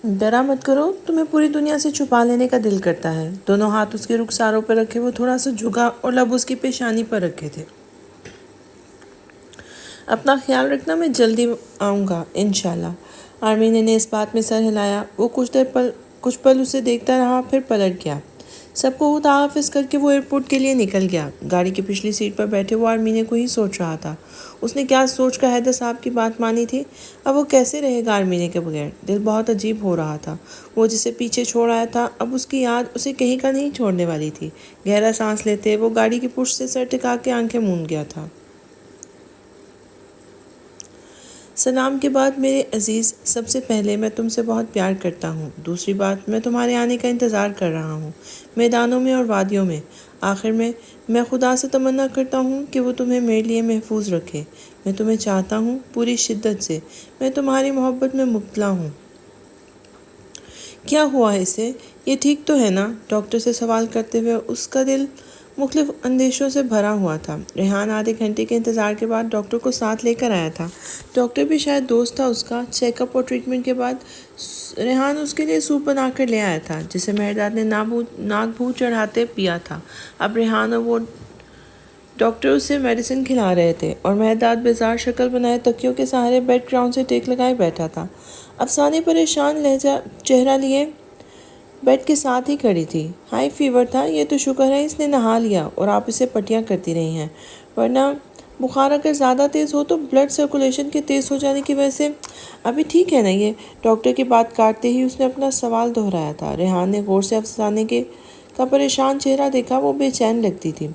ڈرا مت کرو، تمہیں پوری دنیا سے چھپا لینے کا دل کرتا ہے۔ دونوں ہاتھ اس کے رخساروں پر رکھے وہ تھوڑا سا جھکا اور لب اس کی پیشانی پر رکھے تھے۔ اپنا خیال رکھنا، میں جلدی آؤں گا انشاءاللہ۔ آرمین نے اس بات میں سر ہلایا۔ وہ کچھ پل اسے دیکھتا رہا، پھر پلٹ گیا۔ سب کو خدا حافظ کر کے وہ ایئرپورٹ کے لیے نکل گیا۔ گاڑی کی پچھلی سیٹ پر بیٹھے وہ آرمینے کو ہی سوچ رہا تھا۔ اس نے کیا سوچ کر حیدر صاحب کی بات مانی تھی؟ اب وہ کیسے رہے گا آرمینے کے بغیر؟ دل بہت عجیب ہو رہا تھا۔ وہ جسے پیچھے چھوڑ آیا تھا، اب اس کی یاد اسے کہیں کا نہیں چھوڑنے والی تھی۔ گہرا سانس لیتے وہ گاڑی کی پشت سے سر ٹکا کے آنکھیں موند گیا تھا۔ سلام کے بعد میرے عزیز، سب سے پہلے میں تم سے بہت پیار کرتا ہوں۔ دوسری بات، میں تمہارے آنے کا انتظار کر رہا ہوں، میدانوں میں اور وادیوں میں۔ آخر میں خدا سے تمنا کرتا ہوں کہ وہ تمہیں میرے لیے محفوظ رکھے۔ میں تمہیں چاہتا ہوں پوری شدت سے۔ میں تمہاری محبت میں مبتلا ہوں۔ کیا ہوا اسے؟ یہ ٹھیک تو ہے نا؟ ڈاکٹر سے سوال کرتے ہوئے اس کا دل مختلف اندیشوں سے بھرا ہوا تھا۔ ریحان آدھے گھنٹے کے انتظار کے بعد ڈاکٹر کو ساتھ لے کر آیا تھا۔ ڈاکٹر بھی شاید دوست تھا اس کا۔ چیک اپ اور ٹریٹمنٹ کے بعد ریحان اس کے لیے سوپ بنا کر لے آیا تھا، جسے مہرداد نے ناک بھو چڑھاتے پیا تھا۔ اب ریحان اور وہ ڈاکٹر اسے میڈیسن کھلا رہے تھے اور مہرداد بیزار شکل بنائے تکیوں کے سہارے بیڈ گراؤنڈ سے ٹیک لگائے بیٹھا تھا۔ افسانے پریشان لہجہ چہرہ لیے بیڈ کے ساتھ ہی کھڑی تھی۔ ہائی فیور تھا، یہ تو شکر ہے اس نے نہا لیا اور آپ اسے پٹیاں کرتی رہی ہیں، ورنہ بخار اگر زیادہ تیز ہو تو بلڈ سرکولیشن کے تیز ہو جانے کی وجہ سے۔ ابھی ٹھیک ہے نا یہ؟ ڈاکٹر کی بات کاٹتے ہی اس نے اپنا سوال دہرایا تھا۔ ریحان نے غور سے افسانے کا پریشان چہرہ دیکھا، وہ بے چین لگتی تھی۔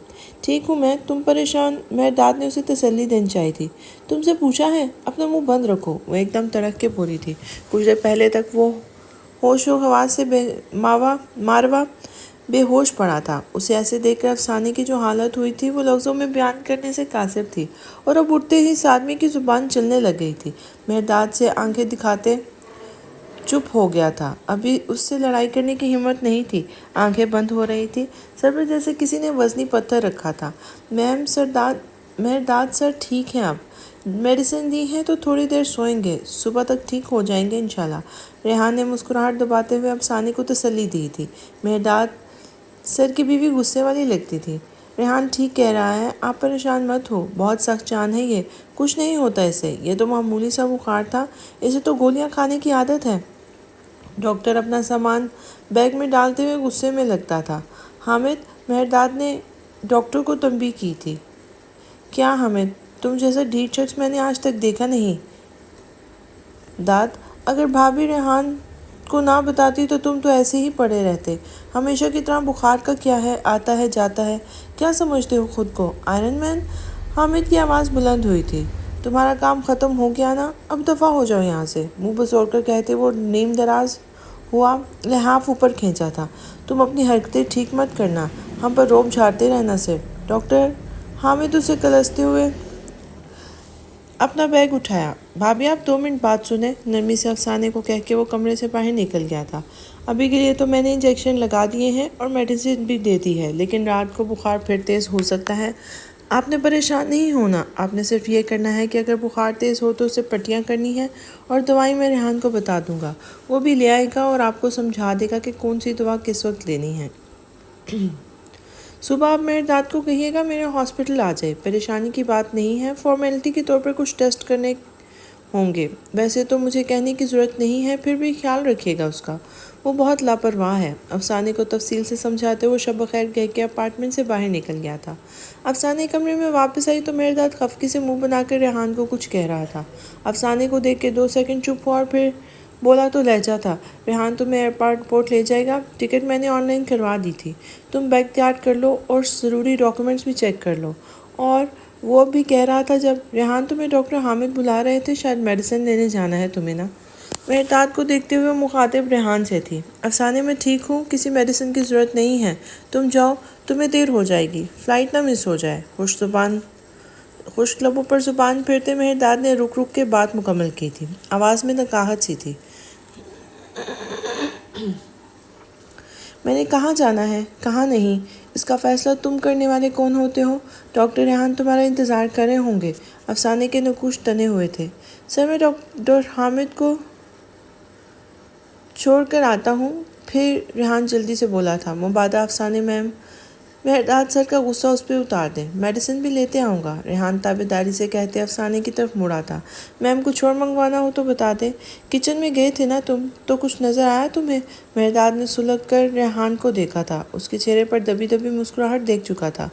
ٹھیک ہوں میں، تم پریشان؟ مہرداد نے اسے تسلی دینی چاہی تھی۔ تم سے پوچھا ہے؟ اپنا منہ بند رکھو۔ وہ ایک دم تڑک کے بولی تھی۔ کچھ دیر پہلے تک وہ ہوش و حواس سے ماروا بے ہوش پڑا تھا۔ اسے ایسے دیکھ کر افسانے کی جو حالت ہوئی تھی وہ لفظوں میں بیان کرنے سے قاصر تھی، اور اب اٹھتے ہی اس آدمی کی زبان چلنے لگ گئی تھی۔ مہرداد سے آنکھیں دکھاتے چپ ہو گیا تھا۔ ابھی اس سے لڑائی کرنے کی ہمت نہیں تھی۔ آنکھیں بند ہو رہی تھی، سر پر جیسے کسی نے وزنی پتھر رکھا تھا۔ مہرداد سر ٹھیک ہیں، اب میڈیسن دی ہے تو تھوڑی دیر سوئیں گے، صبح تک ٹھیک ہو جائیں گے انشاءاللہ۔ ریحان نے مسکراہٹ دباتے ہوئے افسانے کو تسلی دی تھی۔ مہرداد سر کی بیوی غصے والی لگتی تھی۔ ریحان ٹھیک کہہ رہا ہے، آپ پریشان مت ہو، بہت سخت جان ہے یہ، کچھ نہیں ہوتا اسے، یہ تو معمولی سا بخار تھا، اسے تو گولیاں کھانے کی عادت ہے۔ ڈاکٹر اپنا سامان بیگ میں ڈالتے ہوئے غصے میں لگتا تھا۔ حامد، مہرداد نے ڈاکٹر کو تنبیہ کی تھی۔ کیا حامد؟ تم جیسا ڈھیٹ شخص میں نے آج تک دیکھا نہیں۔ داد، اگر بھابھی ریحان کو نہ بتاتی تو تم تو ایسے ہی پڑے رہتے، ہمیشہ کی طرح۔ بخار کا کیا ہے، آتا ہے جاتا ہے، کیا سمجھتے ہو خود کو، آئرن مین؟ حامد کی آواز بلند ہوئی تھی۔ تمہارا کام ختم ہو گیا نا، اب دفع ہو جاؤ یہاں سے، منہ بسوڑ کر کہتے وہ نیم دراز ہوا، لحاف اوپر کھینچا تھا۔ تم اپنی حرکتیں ٹھیک مت کرنا، ہم پر روب جھاڑتے رہنا صرف۔ ڈاکٹر، حامد اسے کلستے ہوئے اپنا بیگ اٹھایا۔ بھابھی آپ 2 منٹ بات سنیں، نرمی سے افسانے کو کہہ کے وہ کمرے سے باہر نکل گیا تھا۔ ابھی کے لیے تو میں نے انجیکشن لگا دیے ہیں اور میڈیسن بھی دے دی ہے، لیکن رات کو بخار پھر تیز ہو سکتا ہے۔ آپ نے پریشان نہیں ہونا، آپ نے صرف یہ کرنا ہے کہ اگر بخار تیز ہو تو اسے پٹیاں کرنی ہیں، اور دوائی میں ریحان کو بتا دوں گا، وہ بھی لے آئے گا اور آپ کو سمجھا دے گا کہ کون سی دوا کس وقت لینی ہے۔ صبح آپ مہرداد کو کہیے گا میرے ہاسپٹل آ جائے، پریشانی کی بات نہیں ہے، فارمیلٹی کے طور پر کچھ ٹیسٹ کرنے ہوں گے، ویسے تو مجھے کہنے کی ضرورت نہیں ہے، پھر بھی خیال رکھیے گا اس کا، وہ بہت لاپرواہ ہے۔ افسانے کو تفصیل سے سمجھاتے وہ شب بخیر کہہ کے اپارٹمنٹ سے باہر نکل گیا تھا۔ افسانے کمرے میں واپس آئی تو مہرداد خفگی سے منہ بنا کر ریحان کو کچھ کہہ رہا تھا۔ افسانے کو دیکھ کے 2 سیکنڈ چپ ہوا اور پھر بولا تو لہجہ تھا، ریحان تمہیں ایئرپورٹ لے جائے گا، ٹکٹ میں نے آن لائن کروا دی تھی، تم بیگ تیار کر لو اور ضروری ڈاکیومنٹس بھی چیک کر لو۔ اور وہ بھی کہہ رہا تھا جب ریحان تمہیں ڈاکٹر حامد بلا رہے تھے، شاید میڈیسن لینے جانا ہے تمہیں نا؟ مہرداد کو دیکھتے ہوئے مخاطب ریحان سے تھی۔ افسانے میں ٹھیک ہوں، کسی میڈیسن کی ضرورت نہیں ہے، تم جاؤ، تمہیں دیر ہو جائے گی، فلائٹ نہ مس ہو جائے۔ خشک لبوں پر زبان پھیرتے مہرداد نے رک کے بات مکمل کی تھی، آواز میں نقاہت سی تھی۔ میں نے کہاں جانا ہے، کہاں نہیں، اس کا فیصلہ تم کرنے والے کون ہوتے ہو؟ ڈاکٹر ریحان تمہارا انتظار کر رہے ہوں گے۔ افسانے کے نقوش تنے ہوئے تھے۔ سر میں ڈاکٹر حامد کو چھوڑ کر آتا ہوں۔ پھر ریحان جلدی سے بولا تھا، مبادہ افسانے میم۔ مہرداد سر کا غصہ اس پہ اتار دیں، میڈیسن بھی لیتے آؤں گا، ریحان تابعداری سے کہتے افسانے کی طرف مڑا تھا۔ میم کچھ اور منگوانا ہو تو بتا دیں، کچن میں گئے تھے نا تم تو کچھ نظر آیا تمہیں؟ مہرداد نے سلگ کر ریحان کو دیکھا تھا، اس کے چہرے پر دبی دبی مسکراہٹ دیکھ چکا تھا۔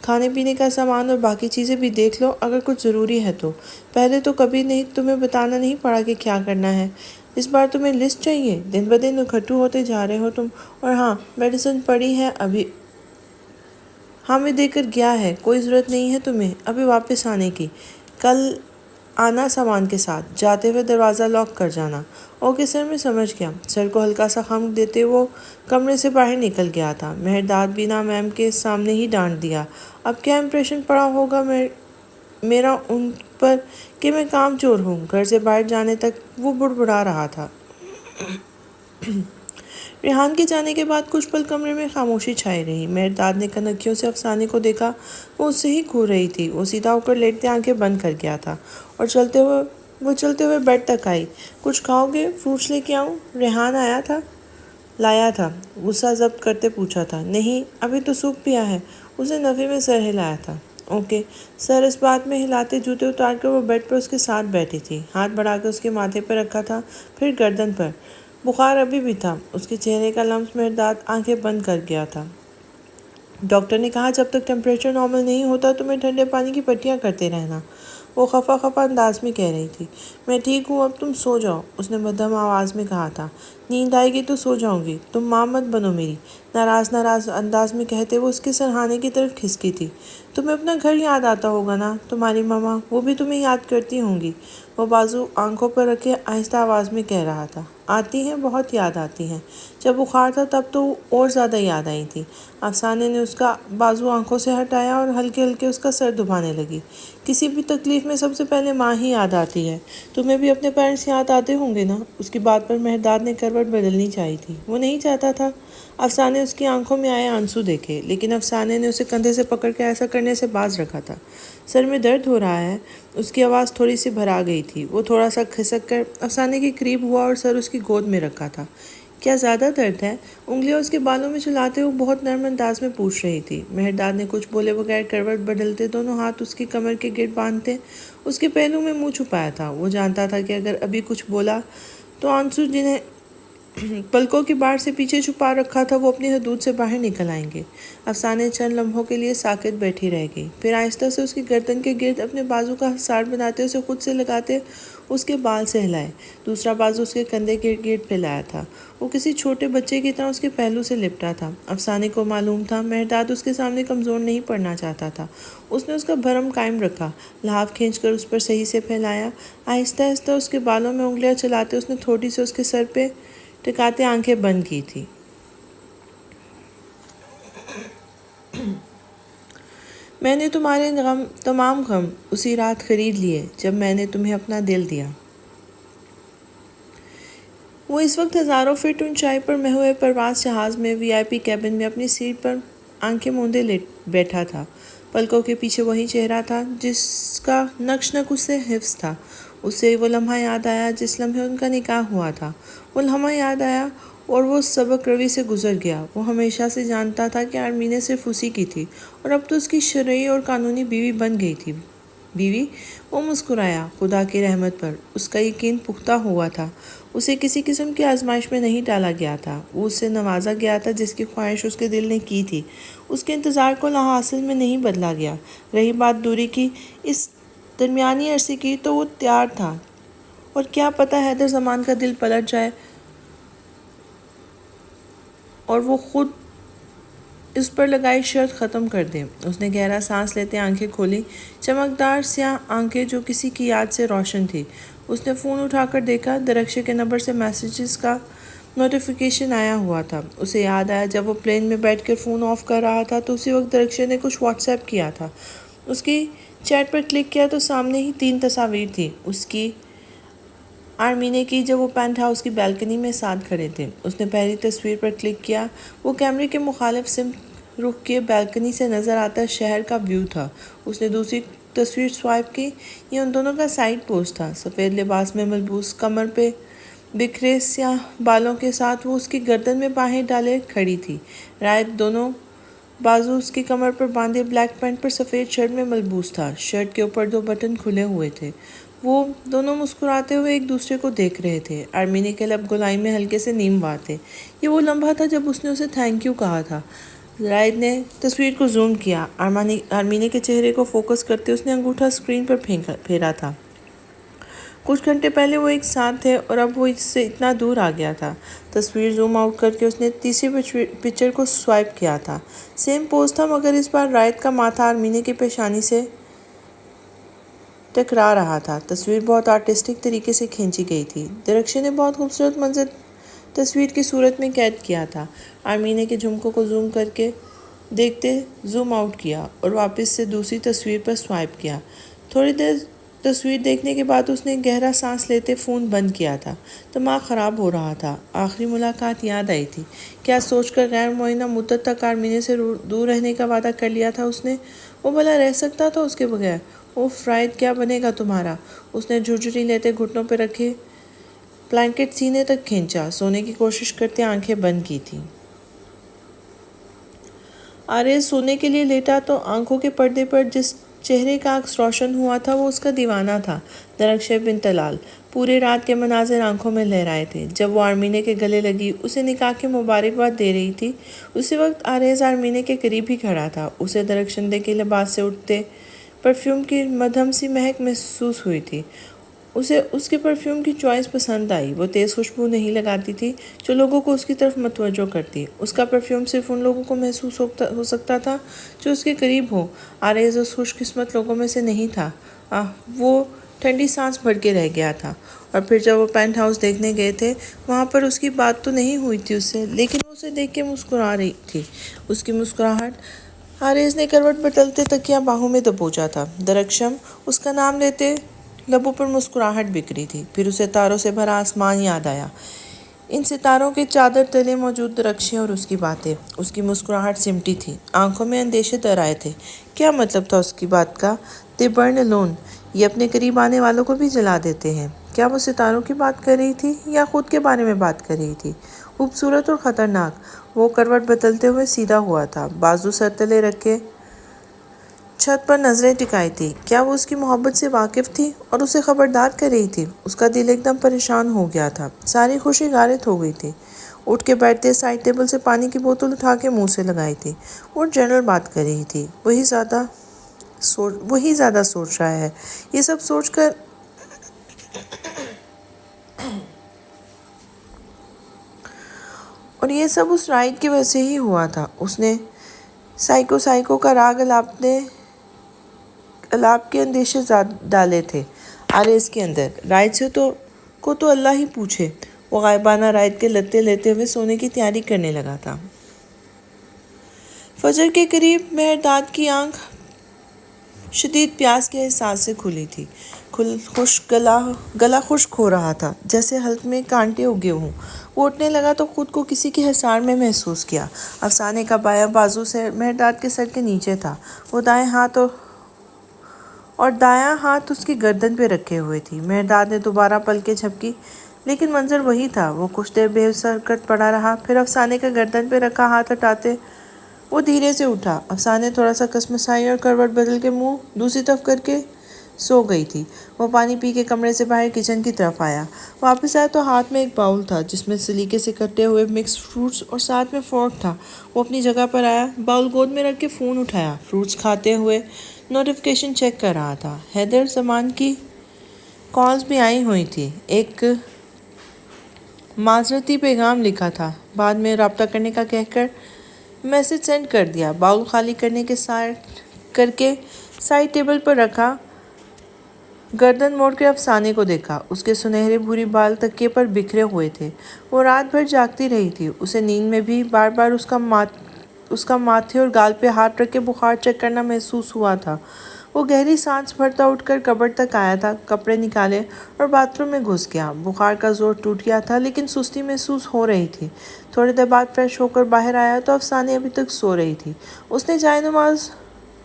کھانے پینے کا سامان اور باقی چیزیں بھی دیکھ لو اگر کچھ ضروری ہے تو، پہلے تو کبھی نہیں تمہیں بتانا نہیں پڑا کہ کیا کرنا ہے، اس بار تمہیں لسٹ چاہیے؟ دن بدن اکھٹو ہوتے جا رہے ہو تم۔ اور ہاں، میڈیسن پڑی ہے ابھی، ہمیں دے کر گیا ہے، کوئی ضرورت نہیں ہے تمہیں ابھی واپس آنے کی، کل آنا سامان کے ساتھ، جاتے ہوئے دروازہ لاک کر جانا۔ اوکے سر، میں سمجھ گیا۔ سر کو ہلکا سا خم دیتے وہ کمرے سے باہر نکل گیا تھا۔ مہرداد بنا میم کے سامنے ہی ڈانٹ دیا، اب کیا امپریشن پڑا ہوگا میرا ان پر کہ میں کام چور ہوں۔ گھر سے باہر جانے تک وہ بڑبڑا رہا تھا۔ ریحان کے جانے کے بعد کچھ پل کمرے میں خاموشی چھائی رہی۔ مہرداد نے کنکھیوں سے افسانے کو دیکھا، وہ اس سے ہی گھور رہی تھی۔ وہ سیدھا ہو کر لیٹتے آنکھیں بند کر گیا تھا اور چلتے ہوئے بیڈ تک آئی۔ کچھ کھاؤ گے؟ فروٹس لے کے آؤں؟ ریحان لایا تھا، غصہ ضبط کرتے پوچھا تھا۔ نہیں، ابھی تو سوپ پیا ہے، اس نے نفی میں سر ہلایا تھا۔ اوکے سر، اس بات میں ہلاتے جوتے اتار کر وہ بیڈ پر اس کے ساتھ بیٹھی تھی، ہاتھ بڑھا کر اس کے ماتھے پر رکھا تھا، پھر گردن پر۔ بخار ابھی بھی تھا، اس کے چہرے کا لمس۔ مہرداد آنکھیں بند کر گیا تھا۔ ڈاکٹر نے کہا جب تک ٹیمپریچر نارمل نہیں ہوتا تمہیں ٹھنڈے پانی کی پٹیاں کرتے رہنا، وہ خفا انداز میں کہہ رہی تھی۔ میں ٹھیک ہوں، اب تم سو جاؤ، اس نے مدھم آواز میں کہا تھا۔ نیند آئے گی تو سو جاؤں گی، تم ماں مت بنو میری، ناراض انداز میں کہتے وہ اس کے سرہانے کی طرف کھسکی تھی۔ تمہیں اپنا گھر یاد آتا ہوگا نا، تمہاری ماما، وہ بھی تمہیں یاد کرتی ہوں گی، وہ بازو آنکھوں پر رکھے آہستہ آواز میں کہہ رہا تھا۔ آتی ہیں، بہت یاد آتی ہیں، جب بخار تھا تب تو اور زیادہ یاد آئی تھی۔ افسانے نے اس کا بازو آنکھوں سے ہٹایا اور ہلکے ہلکے اس کا سر دبانے لگی۔ کسی بھی تکلیف میں سب سے پہلے ماں ہی یاد آتی ہے، تمہیں بھی اپنے پیرنٹس یاد آتے ہوں گے نا؟ اس کی بات پر مہرداد نے کروٹ بدلنی چاہی تھی، وہ نہیں چاہتا تھا افسانے اس کی آنکھوں میں آئے آنسو دیکھے، لیکن افسانے نے اسے کندھے سے پکڑ کے ایسا کرنے سے باز رکھا تھا۔ سر میں درد ہو رہا ہے، اس کی آواز تھوڑی سی بھرا گئی تھی۔ وہ تھوڑا سا کھسک کر افسانے کے قریب ہوا اور سر اس کی گود میں رکھا تھا۔ کیا زیادہ درد ہے؟ انگلیاں اس کے بالوں میں چلاتے ہوئے بہت نرم انداز میں پوچھ رہی تھی۔ مہرداد نے کچھ بولے بغیر کروٹ بدلتے دونوں ہاتھ اس کی کمر کے گرد باندھتے اس کے پہلو میں منہ چھپایا تھا۔ وہ جانتا تھا کہ اگر ابھی کچھ بولا تو آنسو جنہیں پلکوں کی باڑ سے پیچھے چھپا رکھا تھا وہ اپنی حدود سے باہر نکل آئیں گے۔ افسانے چند لمحوں کے لیے ساکت بیٹھی رہ گئی، پھر آہستہ سے اس کی گردن کے گرد اپنے بازو کا حصار بناتے اسے خود سے لگاتے اس کے بال سہلائے۔ دوسرا بازو اس کے کندھے کے گرد پھیلایا تھا، وہ کسی چھوٹے بچے کی طرح اس کے پہلو سے لپٹا تھا۔ افسانے کو معلوم تھا مہرداد اس کے سامنے کمزور نہیں پڑنا چاہتا تھا۔ اس نے اس کا بھرم قائم رکھا، لحاف کھینچ کر اس پر صحیح سے پھیلایا۔ آہستہ آہستہ اس کے بالوں میں انگلیاں چلاتے اس نے تھوڑی سے اس کے سر پہ ٹکاتے آنکھیں بند کی تھی۔ میں نے تمہارے تمام غم اسی رات خرید لیے جب میں نے تمہیں اپنا دل دیا۔ وہ اس وقت ہزاروں فٹ اونچائی پر محو پرواز جہاز میں وی آئی پی کیبن میں اپنی سیٹ پر آنکھیں موندے بیٹھا تھا۔ پلکوں کے پیچھے وہی چہرہ تھا جس کا نقش اسے حفظ تھا۔ اسے وہ لمحہ یاد آیا جس لمحے ان کا نکاح ہوا تھا۔ وہ لمحہ یاد آیا اور وہ سبق روی سے گزر گیا۔ وہ ہمیشہ سے جانتا تھا کہ آرمینہ صرف اسی کی تھی اور اب تو اس کی شرعی اور قانونی بیوی بن گئی تھی۔ بیوی؟ وہ مسکرایا۔ خدا کی رحمت پر اس کا یقین پختہ ہوا تھا۔ اسے کسی قسم کی آزمائش میں نہیں ڈالا گیا تھا، وہ اس سے نوازا گیا تھا جس کی خواہش اس کے دل نے کی تھی۔ اس کے انتظار کو لاحاصل میں نہیں بدلا گیا۔ رہی بات دوری کی، اس درمیانی عرصے کی، تو وہ تیار تھا، اور کیا پتہ حیدر زمان کا دل پلٹ جائے اور وہ خود اس پر لگائی شرط ختم کر دے۔ اس نے گہرا سانس لیتے آنکھیں کھولی، چمکدار سیاہ آنکھیں جو کسی کی یاد سے روشن تھی۔ اس نے فون اٹھا کر دیکھا، درخشے کے نمبر سے میسیجز کا نوٹیفیکیشن آیا ہوا تھا۔ اسے یاد آیا جب وہ پلین میں بیٹھ کر فون آف کر رہا تھا تو اسی وقت درخشے نے کچھ واٹس ایپ کیا تھا۔ اس کی چیٹ پر کلک کیا تو سامنے ہی 3 تصاویر تھیں، اس کی، آرمینہ کی، جب وہ پینٹ ہاؤس کی بالکنی میں ساتھ کھڑے تھے۔ اس نے پہلی تصویر پر کلک کیا، وہ کیمرے کے مخالف سمت رخ کے بالکنی سے نظر آتا شہر کا ویو تھا۔ اس نے دوسری تصویر سوائپ کی، یہ ان دونوں کا سائیڈ پوز تھا۔ سفید لباس میں ملبوس، کمر پہ بکھرے سیاہ بالوں کے ساتھ وہ اس کی گردن میں باہیں ڈالے کھڑی تھی۔ رائت دونوں بازو اس کی کمر پر باندھے بلیک پینٹ پر سفید شرٹ میں ملبوس تھا۔ شرٹ کے اوپر 2 بٹن کھلے ہوئے تھے۔ وہ دونوں مسکراتے ہوئے ایک دوسرے کو دیکھ رہے تھے۔ آرمینی کے لب گلائی میں ہلکے سے نیم وار تھے۔ یہ وہ لمحہ تھا جب اس نے اسے تھینک یو کہا تھا۔ رائت نے تصویر کو زوم کیا۔ آرمینی کے چہرے کو فوکس کرتے اس نے انگوٹھا اسکرین پر پھیرا تھا۔ کچھ گھنٹے پہلے وہ ایک ساتھ تھے اور اب وہ اس سے اتنا دور آ گیا تھا۔ تصویر زوم آؤٹ کر کے اس نے تیسری پکچر کو سوائپ کیا تھا۔ سیم پوز تھا مگر اس بار رائت کا ماتھا آرمینی کے پیشانی سے ٹکرا رہا تھا۔ تصویر بہت آرٹسٹک طریقے سے کھینچی گئی تھی۔ درخشے نے بہت خوبصورت منظر تصویر کی صورت میں قید کیا تھا۔ آرمینی کے جھمکوں کو زوم کر کے دیکھتے زوم آؤٹ کیا اور واپس سے دوسری تصویر پر سوائپ کیا۔ تھوڑی دیر تصویر دیکھنے کے بعد اس نے گہرا سانس لیتے فون بند کیا تھا۔ دماغ خراب ہو رہا تھا۔ آخری ملاقات یاد آئی تھی۔ کیا سوچ کر غیر معینہ مدت تک آرمینی سے دور رہنے کا وعدہ کر لیا تھا اس نے؟ وہ بھلا رہ سکتا تھا اس کے بغیر؟ اوف رائت، کیا بنے گا تمہارا؟ اس نے جھرجھری لیتے گھٹنوں پہ رکھے بلینکٹ سینے تک کھینچا۔ سونے کی کوشش کرتے آنکھیں بند کی تھی۔ آریز سونے کے لیے لیٹا تو آنکھوں کے پردے پر جس چہرے کا عکس روشن ہوا تھا وہ اس کا دیوانہ تھا، درخشے بن طلال۔ پورے رات کے مناظر آنکھوں میں لہرائے تھے۔ جب وہ آرمینی کے گلے لگی، اسے نکاح کی مبارکباد دے رہی تھی، اسی وقت آریز آرمینی کے قریب ہی کھڑا تھا۔ اسے درخشندے کے لباس سے اٹھتے پرفیوم کی مدھم سی مہک محسوس ہوئی تھی۔ اسے اس کے پرفیوم کی چوائس پسند آئی۔ وہ تیز خوشبو نہیں لگاتی تھی جو لوگوں کو اس کی طرف متوجہ کرتی۔ اس کا پرفیوم صرف ان لوگوں کو محسوس ہو سکتا تھا جو اس کے قریب ہو۔ آریز اس خوش قسمت لوگوں میں سے نہیں تھا۔ وہ ٹھنڈی سانس بھر کے رہ گیا تھا۔ اور پھر جب وہ پینٹ ہاؤس دیکھنے گئے تھے، وہاں پر اس کی بات تو نہیں ہوئی تھی اس سے، لیکن وہ اسے دیکھ کے مسکرا رہی تھی۔ اس کی مسکراہٹ آریز نے کروٹ بدلتے تکیہ باہوں میں دبوچا تھا۔ درخشم، اس کا نام لیتے لبوں پر مسکراہٹ بکھری تھی۔ پھر اسے تاروں سے بھرا آسمان یاد آیا۔ ان ستاروں کے چادر تلے موجود درخشیں اور اس کی باتیں۔ اس کی مسکراہٹ سمٹی تھی۔ آنکھوں میں اندیشے تر آئے تھے۔ کیا مطلب تھا اس کی بات کا؟ "They burn alone"، یہ اپنے قریب آنے والوں کو بھی جلا دیتے ہیں۔ کیا وہ ستاروں کی بات کر رہی تھی یا خود کے بارے میں بات کر رہی تھی؟ خوبصورت اور خطرناک۔ وہ کروٹ بدلتے ہوئے سیدھا ہوا تھا، بازو سر تلے رکھے چھت پر نظریں ٹکائی تھی۔ کیا وہ اس کی محبت سے واقف تھی اور اسے خبردار کر رہی تھی؟ اس کا دل ایک دم پریشان ہو گیا تھا۔ ساری خوشی غارت ہو گئی تھی۔ اٹھ کے بیٹھتے سائڈ ٹیبل سے پانی کی بوتل اٹھا کے منہ سے لگائی تھی اور جنرل بات کر رہی تھی۔ وہی زیادہ سوچ رہا ہے۔ یہ سب سوچ کر اور یہ سب اس رائٹ کی وجہ سے ہی ہوا تھا۔ اس نے سائیکو کا راگ الاپ کے اندیشے ڈالے تھے آریز کے اندر۔ رائٹ سے تو اللہ ہی پوچھے۔ وہ غائبانہ رائٹ کے لتے لیتے ہوئے سونے کی تیاری کرنے لگا تھا۔ فجر کے قریب مہرداد کی آنکھ شدید پیاس کے احساس سے کھلی تھی۔ گلا خشک ہو رہا تھا، جیسے حلق میں کانٹے اگے ہوں۔ وہ اٹھنے لگا تو خود کو کسی کے حصار میں محسوس کیا۔ افسانے کا بایاں بازو مہرداد کے سر کے نیچے تھا۔ وہ دایاں ہاتھ اس کی گردن پہ رکھے ہوئے تھی۔ مہرداد نے دوبارہ پلکیں جھپکی، لیکن منظر وہی تھا۔ وہ کچھ دیر بے حرکت پڑا رہا، پھر افسانے کا گردن پہ رکھا ہاتھ ہٹاتے وہ دھیرے سے اٹھا۔ افسانے تھوڑا سا کسمسائی اور کروٹ بدل کے منہ دوسری طرف کر کے سو گئی تھی۔ وہ پانی پی کے کمرے سے باہر کچن کی طرف آیا۔ واپس آیا تو ہاتھ میں ایک باؤل تھا جس میں سلیقے سے کٹے ہوئے مکس فروٹس اور ساتھ میں فورک تھا۔ وہ اپنی جگہ پر آیا، باؤل گود میں رکھ کے فون اٹھایا۔ فروٹس کھاتے ہوئے نوٹیفیکیشن چیک کر رہا تھا۔ حیدر زمان کی کالز بھی آئی ہوئی تھی۔ ایک معذرتی پیغام لکھا تھا، بعد میں رابطہ کرنے کا کہہ کر میسج سینڈ کر دیا۔ باؤل خالی کر کے سائڈ ٹیبل پر رکھا، گردن موڑ کے افسانے کو دیکھا۔ اس کے سنہرے بھوری بال تکیے پر بکھرے ہوئے تھے۔ وہ رات بھر جاگتی رہی تھی۔ اسے نیند میں بھی بار بار اس کا ماتھے اور گال پہ ہاتھ رکھ کے بخار چیک کرنا محسوس ہوا تھا۔ وہ گہری سانس بھرتا اٹھ کر کبرڈ تک آیا تھا، کپڑے نکالے اور باتھ روم میں گھس گیا۔ بخار کا زور ٹوٹ گیا تھا، لیکن سستی محسوس ہو رہی تھی۔ تھوڑی دیر بعد فریش ہو کر باہر آیا تو افسانے ابھی تک سو رہی تھی۔ اس نے جائے نماز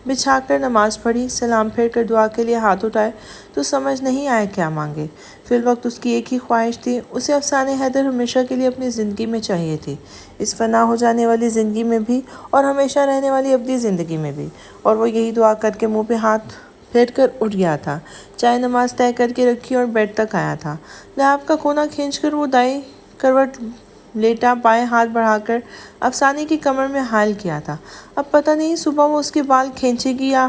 بچھا کر نماز پڑھی، سلام پھیر کر دعا کے لیے ہاتھ اٹھائے تو سمجھ نہیں آیا کیا مانگے۔ فی الوقت اس کی ایک ہی خواہش تھی، اسے افسانے حیدر ہمیشہ کے لیے اپنی زندگی میں چاہیے تھی، اس فنا ہو جانے والی زندگی میں بھی اور ہمیشہ رہنے والی ابدی زندگی میں بھی، اور وہ یہی دعا کر کے منہ پہ ہاتھ پھیر کر اٹھ گیا تھا۔ چائے نماز طے کر کے رکھی اور بیڈ تک آیا تھا۔ لحاف کا کونا کھینچ کر وہ دائیں کروٹ لیٹا، بائیں ہاتھ بڑھا کر افسانے کی کمر میں حائل کیا تھا۔ اب پتہ نہیں صبح وہ اس کے بال کھینچے گی یا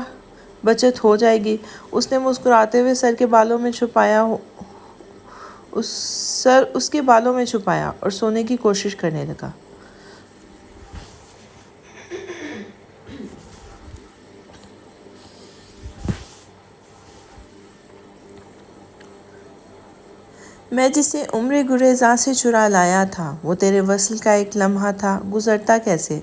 بچت ہو جائے گی۔ اس نے مسکراتے ہوئے سر اس کے بالوں میں چھپایا اور سونے کی کوشش کرنے لگا۔ میں جسے عمر گریزاں سے چرا لایا تھا، وہ تیرے وصل کا ایک لمحہ تھا، گزرتا کیسے؟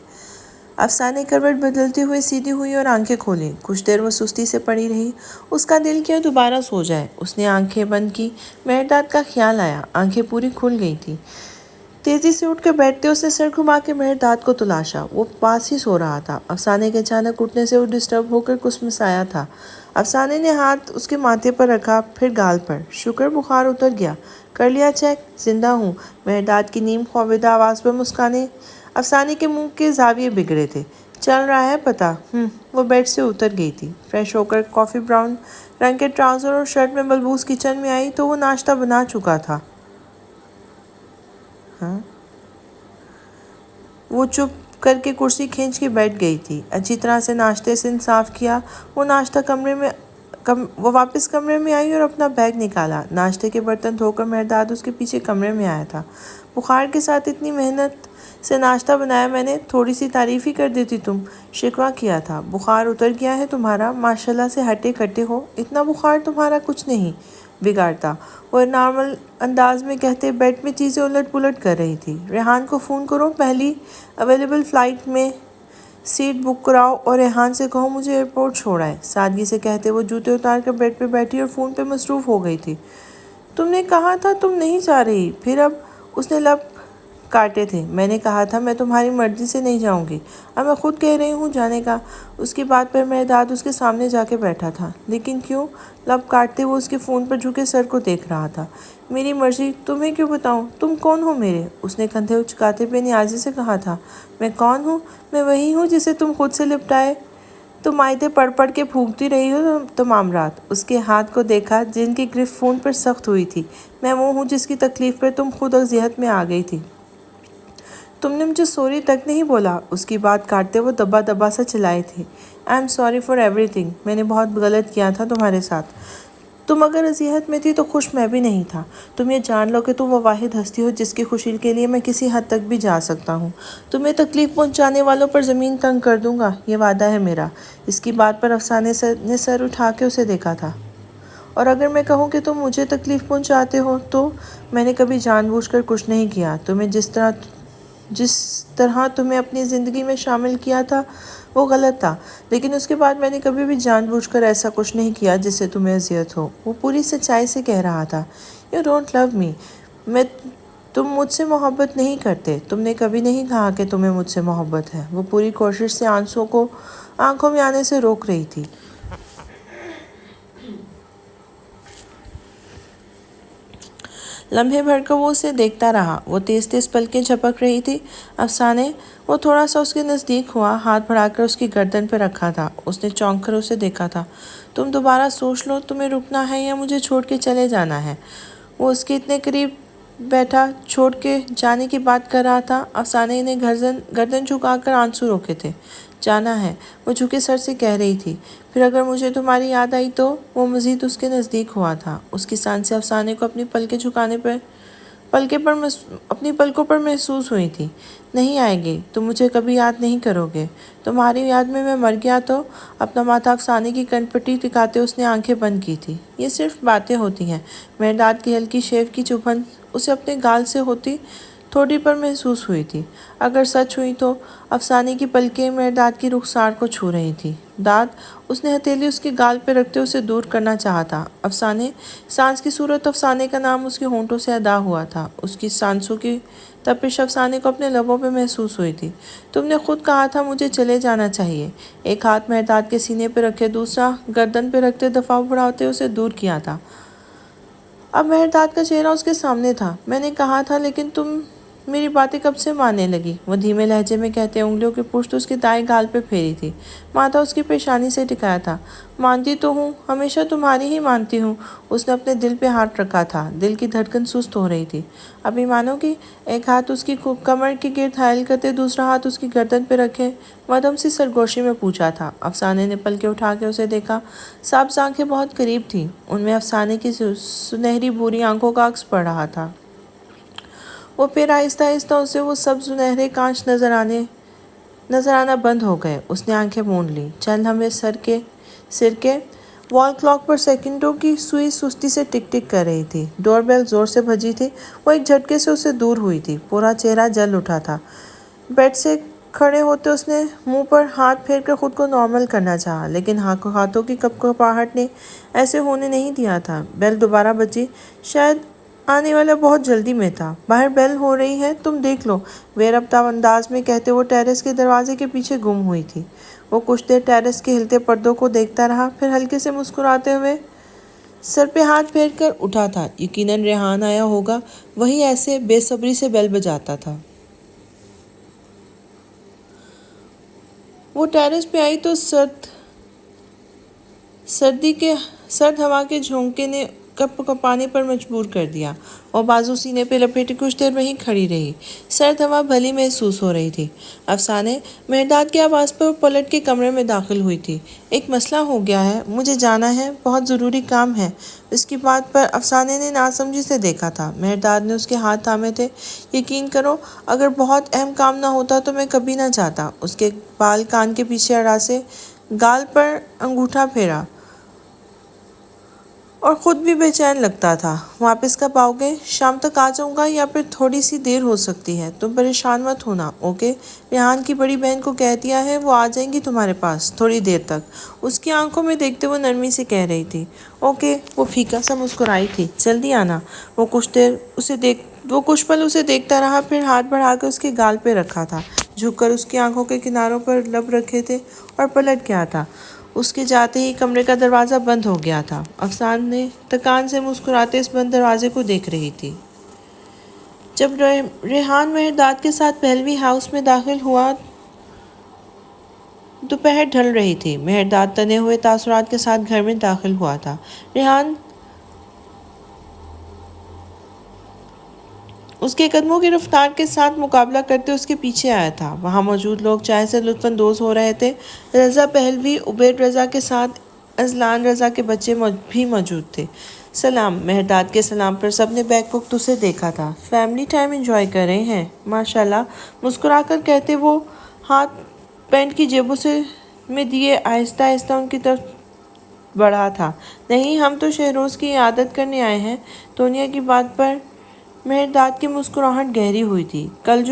افسانے کروٹ بدلتی ہوئی سیدھی ہوئی اور آنکھیں کھولیں۔ کچھ دیر وہ سستی سے پڑی رہی، اس کا دل کیا دوبارہ سو جائے۔ اس نے آنکھیں بند کی، مہرداد کا خیال آیا، آنکھیں پوری کھل گئی تھیں۔ تیزی سے اٹھ کر بیٹھتے اس نے سر گھما کے مہرداد کو تلاشا، وہ پاس ہی سو رہا تھا۔ افسانے کے اچانک اٹھنے سے وہ ڈسٹرب ہو کر کسمسایا تھا۔ افسانے نے ہاتھ اس کے ماتھے پر رکھا، پھر گال پر۔ شکر بخار اتر گیا، کر لیا چیک؟ زندہ ہوں، مہرداد کی نیم خوابیدہ آواز پر مسکانے افسانے کے منہ کے زاویے بگڑے تھے۔ چل رہا ہے پتہ؟ وہ بیڈ سے اتر گئی تھی، فریش ہو کر کافی براؤن رنگ کے ٹراؤزر اور شرٹ میں ملبوس کچن میں آئی تو وہ ناشتہ بنا چکا تھا۔ وہ چپ کر کے کرسی کھینچ کے بیٹھ گئی تھی، اچھی طرح سے ناشتے سے انصاف کیا۔ وہ واپس کمرے میں آئی اور اپنا بیگ نکالا۔ ناشتے کے برتن دھو کر مہرداد اس کے پیچھے کمرے میں آیا تھا۔ بخار کے ساتھ اتنی محنت سے ناشتہ بنایا میں نے، تھوڑی سی تعریف ہی کر دیتی تم، شکوہ کیا تھا۔ بخار اتر گیا ہے تمہارا، ماشاءاللہ سے ہٹے کٹے ہو، اتنا بخار تمہارا کچھ نہیں بگاڑتا، وہ نارمل انداز میں کہتے بیڈ میں چیزیں الٹ پلٹ کر رہی تھی۔ ریحان کو فون کرو، پہلی اویلیبل فلائٹ میں سیٹ بک کراؤ اور ریحان سے کہو مجھے ایئرپورٹ چھوڑ آئے، سادگی سے کہتے وہ جوتے اتار کر بیڈ پہ بیٹھی اور فون پہ مصروف ہو گئی تھی۔ تم نے کہا تھا تم نہیں جا رہی، پھر اب؟ اس نے لب کاٹے تھے۔ میں نے کہا تھا میں تمہاری مرضی سے نہیں جاؤں گی، اب میں خود کہہ رہی ہوں جانے کا۔ اس کی بات پر مہرداد اس کے سامنے جا کے بیٹھا تھا۔ لیکن کیوں؟ لب کاٹتے وہ اس کے فون پر جھکے سر کو دیکھ رہا تھا۔ میری مرضی، تمہیں کیوں بتاؤں؟ تم کون ہو میرے؟ اس نے کندھے اچکاتے بے نیازی سے کہا تھا۔ میں کون ہوں؟ میں وہی ہوں جسے تم خود سے لپٹائے تم آیتیں پڑھ پڑھ کے پھونکتی رہی ہو تمام رات۔ اس کے ہاتھ کو دیکھا جن کی گرفت فون پر سخت ہوئی تھی۔ میں وہ ہوں جس کی تکلیف پر تم خود اذیت میں آ گئی تھی۔ تم نے مجھے سوری تک نہیں بولا۔ اس کی بات کاٹتے وہ دبا دبا سا چلائے تھے۔ I am sorry for every thing, میں نے بہت غلط کیا تھا تمہارے ساتھ۔ تم اگر اذیت میں تھی تو خوش میں بھی نہیں تھا۔ تم یہ جان لو کہ تم وہ واحد ہستی ہو جس کی خوشی کے لیے میں کسی حد تک بھی جا سکتا ہوں۔ تمہیں تکلیف پہنچانے والوں پر زمین تنگ کر دوں گا، یہ وعدہ ہے میرا۔ اس کی بات پر افسانے نے سر اٹھا کے اسے دیکھا تھا۔ اور اگر میں کہوں کہ تم مجھے تکلیف پہنچاتے ہو تو میں نے کبھی جان بوجھ کر کچھ نہیں کیا۔ تمہیں جس طرح تمہیں اپنی زندگی میں شامل کیا تھا وہ غلط تھا، لیکن اس کے بعد میں نے کبھی بھی جان بوجھ کر ایسا کچھ نہیں کیا جس سے تمہیں اذیت ہو۔ وہ پوری سچائی سے کہہ رہا تھا۔ یو ڈونٹ لو می، تم مجھ سے محبت نہیں کرتے، تم نے کبھی نہیں کہا کہ تمہیں مجھ سے محبت ہے۔ وہ پوری کوشش سے آنسوں کو آنکھوں میں آنے سے روک رہی تھی۔ لمحے بھر کو وہ اسے دیکھتا رہا، وہ تیز تیز پلکیں جھپک رہی تھی۔ افسانے، وہ تھوڑا سا اس کے نزدیک ہوا، ہاتھ بڑھا کر اس کی گردن پہ رکھا تھا۔ اس نے چونک کر اسے دیکھا تھا۔ تم دوبارہ سوچ لو، تمہیں رکنا ہے یا مجھے چھوڑ کے چلے جانا ہے؟ وہ اس کے اتنے قریب بیٹھا چھوڑ کے جانے کی بات کر رہا تھا۔ افسانے نے گردن جھکا کر آنسو روکے تھے۔ جانا ہے، وہ جھکے سر سے کہہ رہی تھی۔ پھر اگر مجھے تمہاری یاد آئی تو؟ وہ مزید اس کے نزدیک ہوا تھا۔ اس کی سانسیں افسانے کو اپنی اپنی پلکوں پر محسوس ہوئی تھی۔ نہیں آئے گی، تم مجھے کبھی یاد نہیں کرو گے۔ تمہاری یاد میں مر گیا تو؟ اپنا ماتھا افسانے کی کن پٹی ٹکاتے اس نے آنکھیں بند کی تھی۔ یہ صرف باتیں ہوتی ہیں۔ مہرداد کی ہلکی شیو کی چبھن اسے اپنے گال سے ہوتی تھوڑی پر محسوس ہوئی تھی۔ اگر سچ ہوئی تو؟ افسانے کی پلکیں مہرداد کی رخسار کو چھو رہی تھی۔ داد، اس نے ہتھیلی اس کے گال پہ رکھتے اسے دور کرنا چاہا تھا۔ افسانے، سانس کی صورت افسانے کا نام اس کے ہونٹوں سے ادا ہوا تھا۔ اس کی سانسوں کی تپش افسانے کو اپنے لبوں پہ محسوس ہوئی تھی۔ تم نے خود کہا تھا مجھے چلے جانا چاہیے۔ ایک ہاتھ مہرداد کے سینے پہ رکھے، دوسرا گردن پہ رکھتے دفاع بڑھاتے اسے دور کیا تھا۔ اب مہرداد کا چہرہ اس کے سامنے تھا۔ میں نے کہا تھا لیکن تم میری باتیں کب سے ماننے لگی؟ وہ دھیمے لہجے میں کہتے انگلیوں کی پشت اس کے دائیں گال پہ پھیری تھی، ماتھا اس کی پیشانی سے ٹکایا تھا۔ مانتی تو ہوں، ہمیشہ تمہاری ہی مانتی ہوں۔ اس نے اپنے دل پہ ہاتھ رکھا تھا، دل کی دھڑکن سست ہو رہی تھی۔ ابھی مانو گی؟ ایک ہاتھ اس کی کمر کے گرد حائل کرتے دوسرا ہاتھ اس کی گردن پہ رکھے مدھم سی سرگوشی میں پوچھا تھا۔ افسانے نے پلکیں اٹھا کے اسے دیکھا۔ سبز آنکھیں بہت قریب تھیں، ان میں افسانے کی سنہری بھوری آنکھوں کا عکس پڑ رہا تھا۔ وہ پھر آہستہ آہستہ اسے وہ سب سنہرے کانچ نظر آنا بند ہو گئے۔ اس نے آنکھیں موند لیں۔ چند ہمیں سر کے وال کلاک پر سیکنڈوں کی سوئی سستی سے ٹک ٹک کر رہی تھی۔ ڈور بیل زور سے بجی تھی۔ وہ ایک جھٹکے سے اسے دور ہوئی تھی۔ پورا چہرہ جل اٹھا تھا۔ بیڈ سے کھڑے ہوتے اس نے منہ پر ہاتھ پھیر کر خود کو نارمل کرنا چاہا، لیکن ہاتھوں کی کپکپاہٹ نے ایسے ہونے نہیں دیا تھا۔ بیل دوبارہ بجی۔ شاید آنے والا بہت جلدی میں تھا۔ باہر بیل ہو رہی ہے، تم دیکھ لو، بے ربطہ انداز میں کہتے وہ ٹیرس کے دروازے کے پیچھے گم ہوئی تھی۔ وہ کچھ دیر ٹیرس کے ہلتے پردوں کو دیکھتا رہا، پھر ہلکے سے مسکراتے ہوئے سر پہ ہاتھ پھیر کر اٹھا تھا۔ یقیناً ریحان آیا ہوگا، وہی ایسے بے صبری سے بیل بجاتا تھا۔ وہ ٹیرس پہ آئی تو سرد ہوا کے جھونکے نے کپ کپانے پر مجبور کر دیا۔ وہ بازو سینے پہ لپیٹے کچھ دیر وہیں کھڑی رہی۔ سرد ہوا بھلی محسوس ہو رہی تھی۔ افسانے مہرداد کی آواز پر پلٹ کے کمرے میں داخل ہوئی تھی۔ ایک مسئلہ ہو گیا ہے، مجھے جانا ہے، بہت ضروری کام ہے۔ اس کی بات پر افسانے نے ناسمجھی سے دیکھا تھا۔ مہرداد نے اس کے ہاتھ تھامے تھے۔ یقین کرو، اگر بہت اہم کام نہ ہوتا تو میں کبھی نہ جاتا۔ اس کے بال کان کے پیچھے اڑا سے گال پر انگوٹھا پھیرا اور خود بھی بے چین لگتا تھا۔ واپس کب آؤ گے؟ شام تک آ جاؤں گا یا پھر تھوڑی سی دیر ہو سکتی ہے۔ تم پریشان مت ہونا، اوکے؟ ریحان کی بڑی بہن کو کہہ دیا ہے، وہ آ جائیں گی تمہارے پاس تھوڑی دیر تک۔ اس کی آنکھوں میں دیکھتے وہ نرمی سے کہہ رہی تھی۔ اوکے۔ وہ پھیکا سا مسکرائی تھی۔ جلدی آنا۔ وہ کچھ پل اسے دیکھتا رہا، پھر ہاتھ بڑھا کے اس کے گال پہ رکھا تھا، جھک کر اس کی آنکھوں کے کناروں پر لب رکھے تھے اور پلٹ گیا تھا۔ اس کے جاتے ہی کمرے کا دروازہ بند ہو گیا تھا۔ افسانے تکان سے مسکراتے اس بند دروازے کو دیکھ رہی تھی۔ جب ریحان مہرداد کے ساتھ پہلوی ہاؤس میں داخل ہوا، دوپہر ڈھل رہی تھی۔ مہرداد تنے ہوئے تاثرات کے ساتھ گھر میں داخل ہوا تھا۔ ریحان اس کے قدموں کی رفتار کے ساتھ مقابلہ کرتے اس کے پیچھے آیا تھا۔ وہاں موجود لوگ چائے سے لطف اندوز ہو رہے تھے۔ رضا پہلوی عبید رضا کے ساتھ اذلان رضا کے بچے بھی موجود تھے۔ سلام۔ مہرداد کے سلام پر سب نے بیک وقت اسے دیکھا تھا۔ فیملی ٹائم انجوائے کر رہے ہیں؟ ماشاءاللہ، مسکرا کر کہتے وہ ہاتھ پینٹ کی جیبوں میں دیے آہستہ آہستہ ان کی طرف بڑھا تھا۔ نہیں، ہم تو شہروز کی عیادت کرنے آئے ہیں۔ دنیا کی بات پر مہرداد کی مسکراہٹ گہری ہوئی تھی۔ کل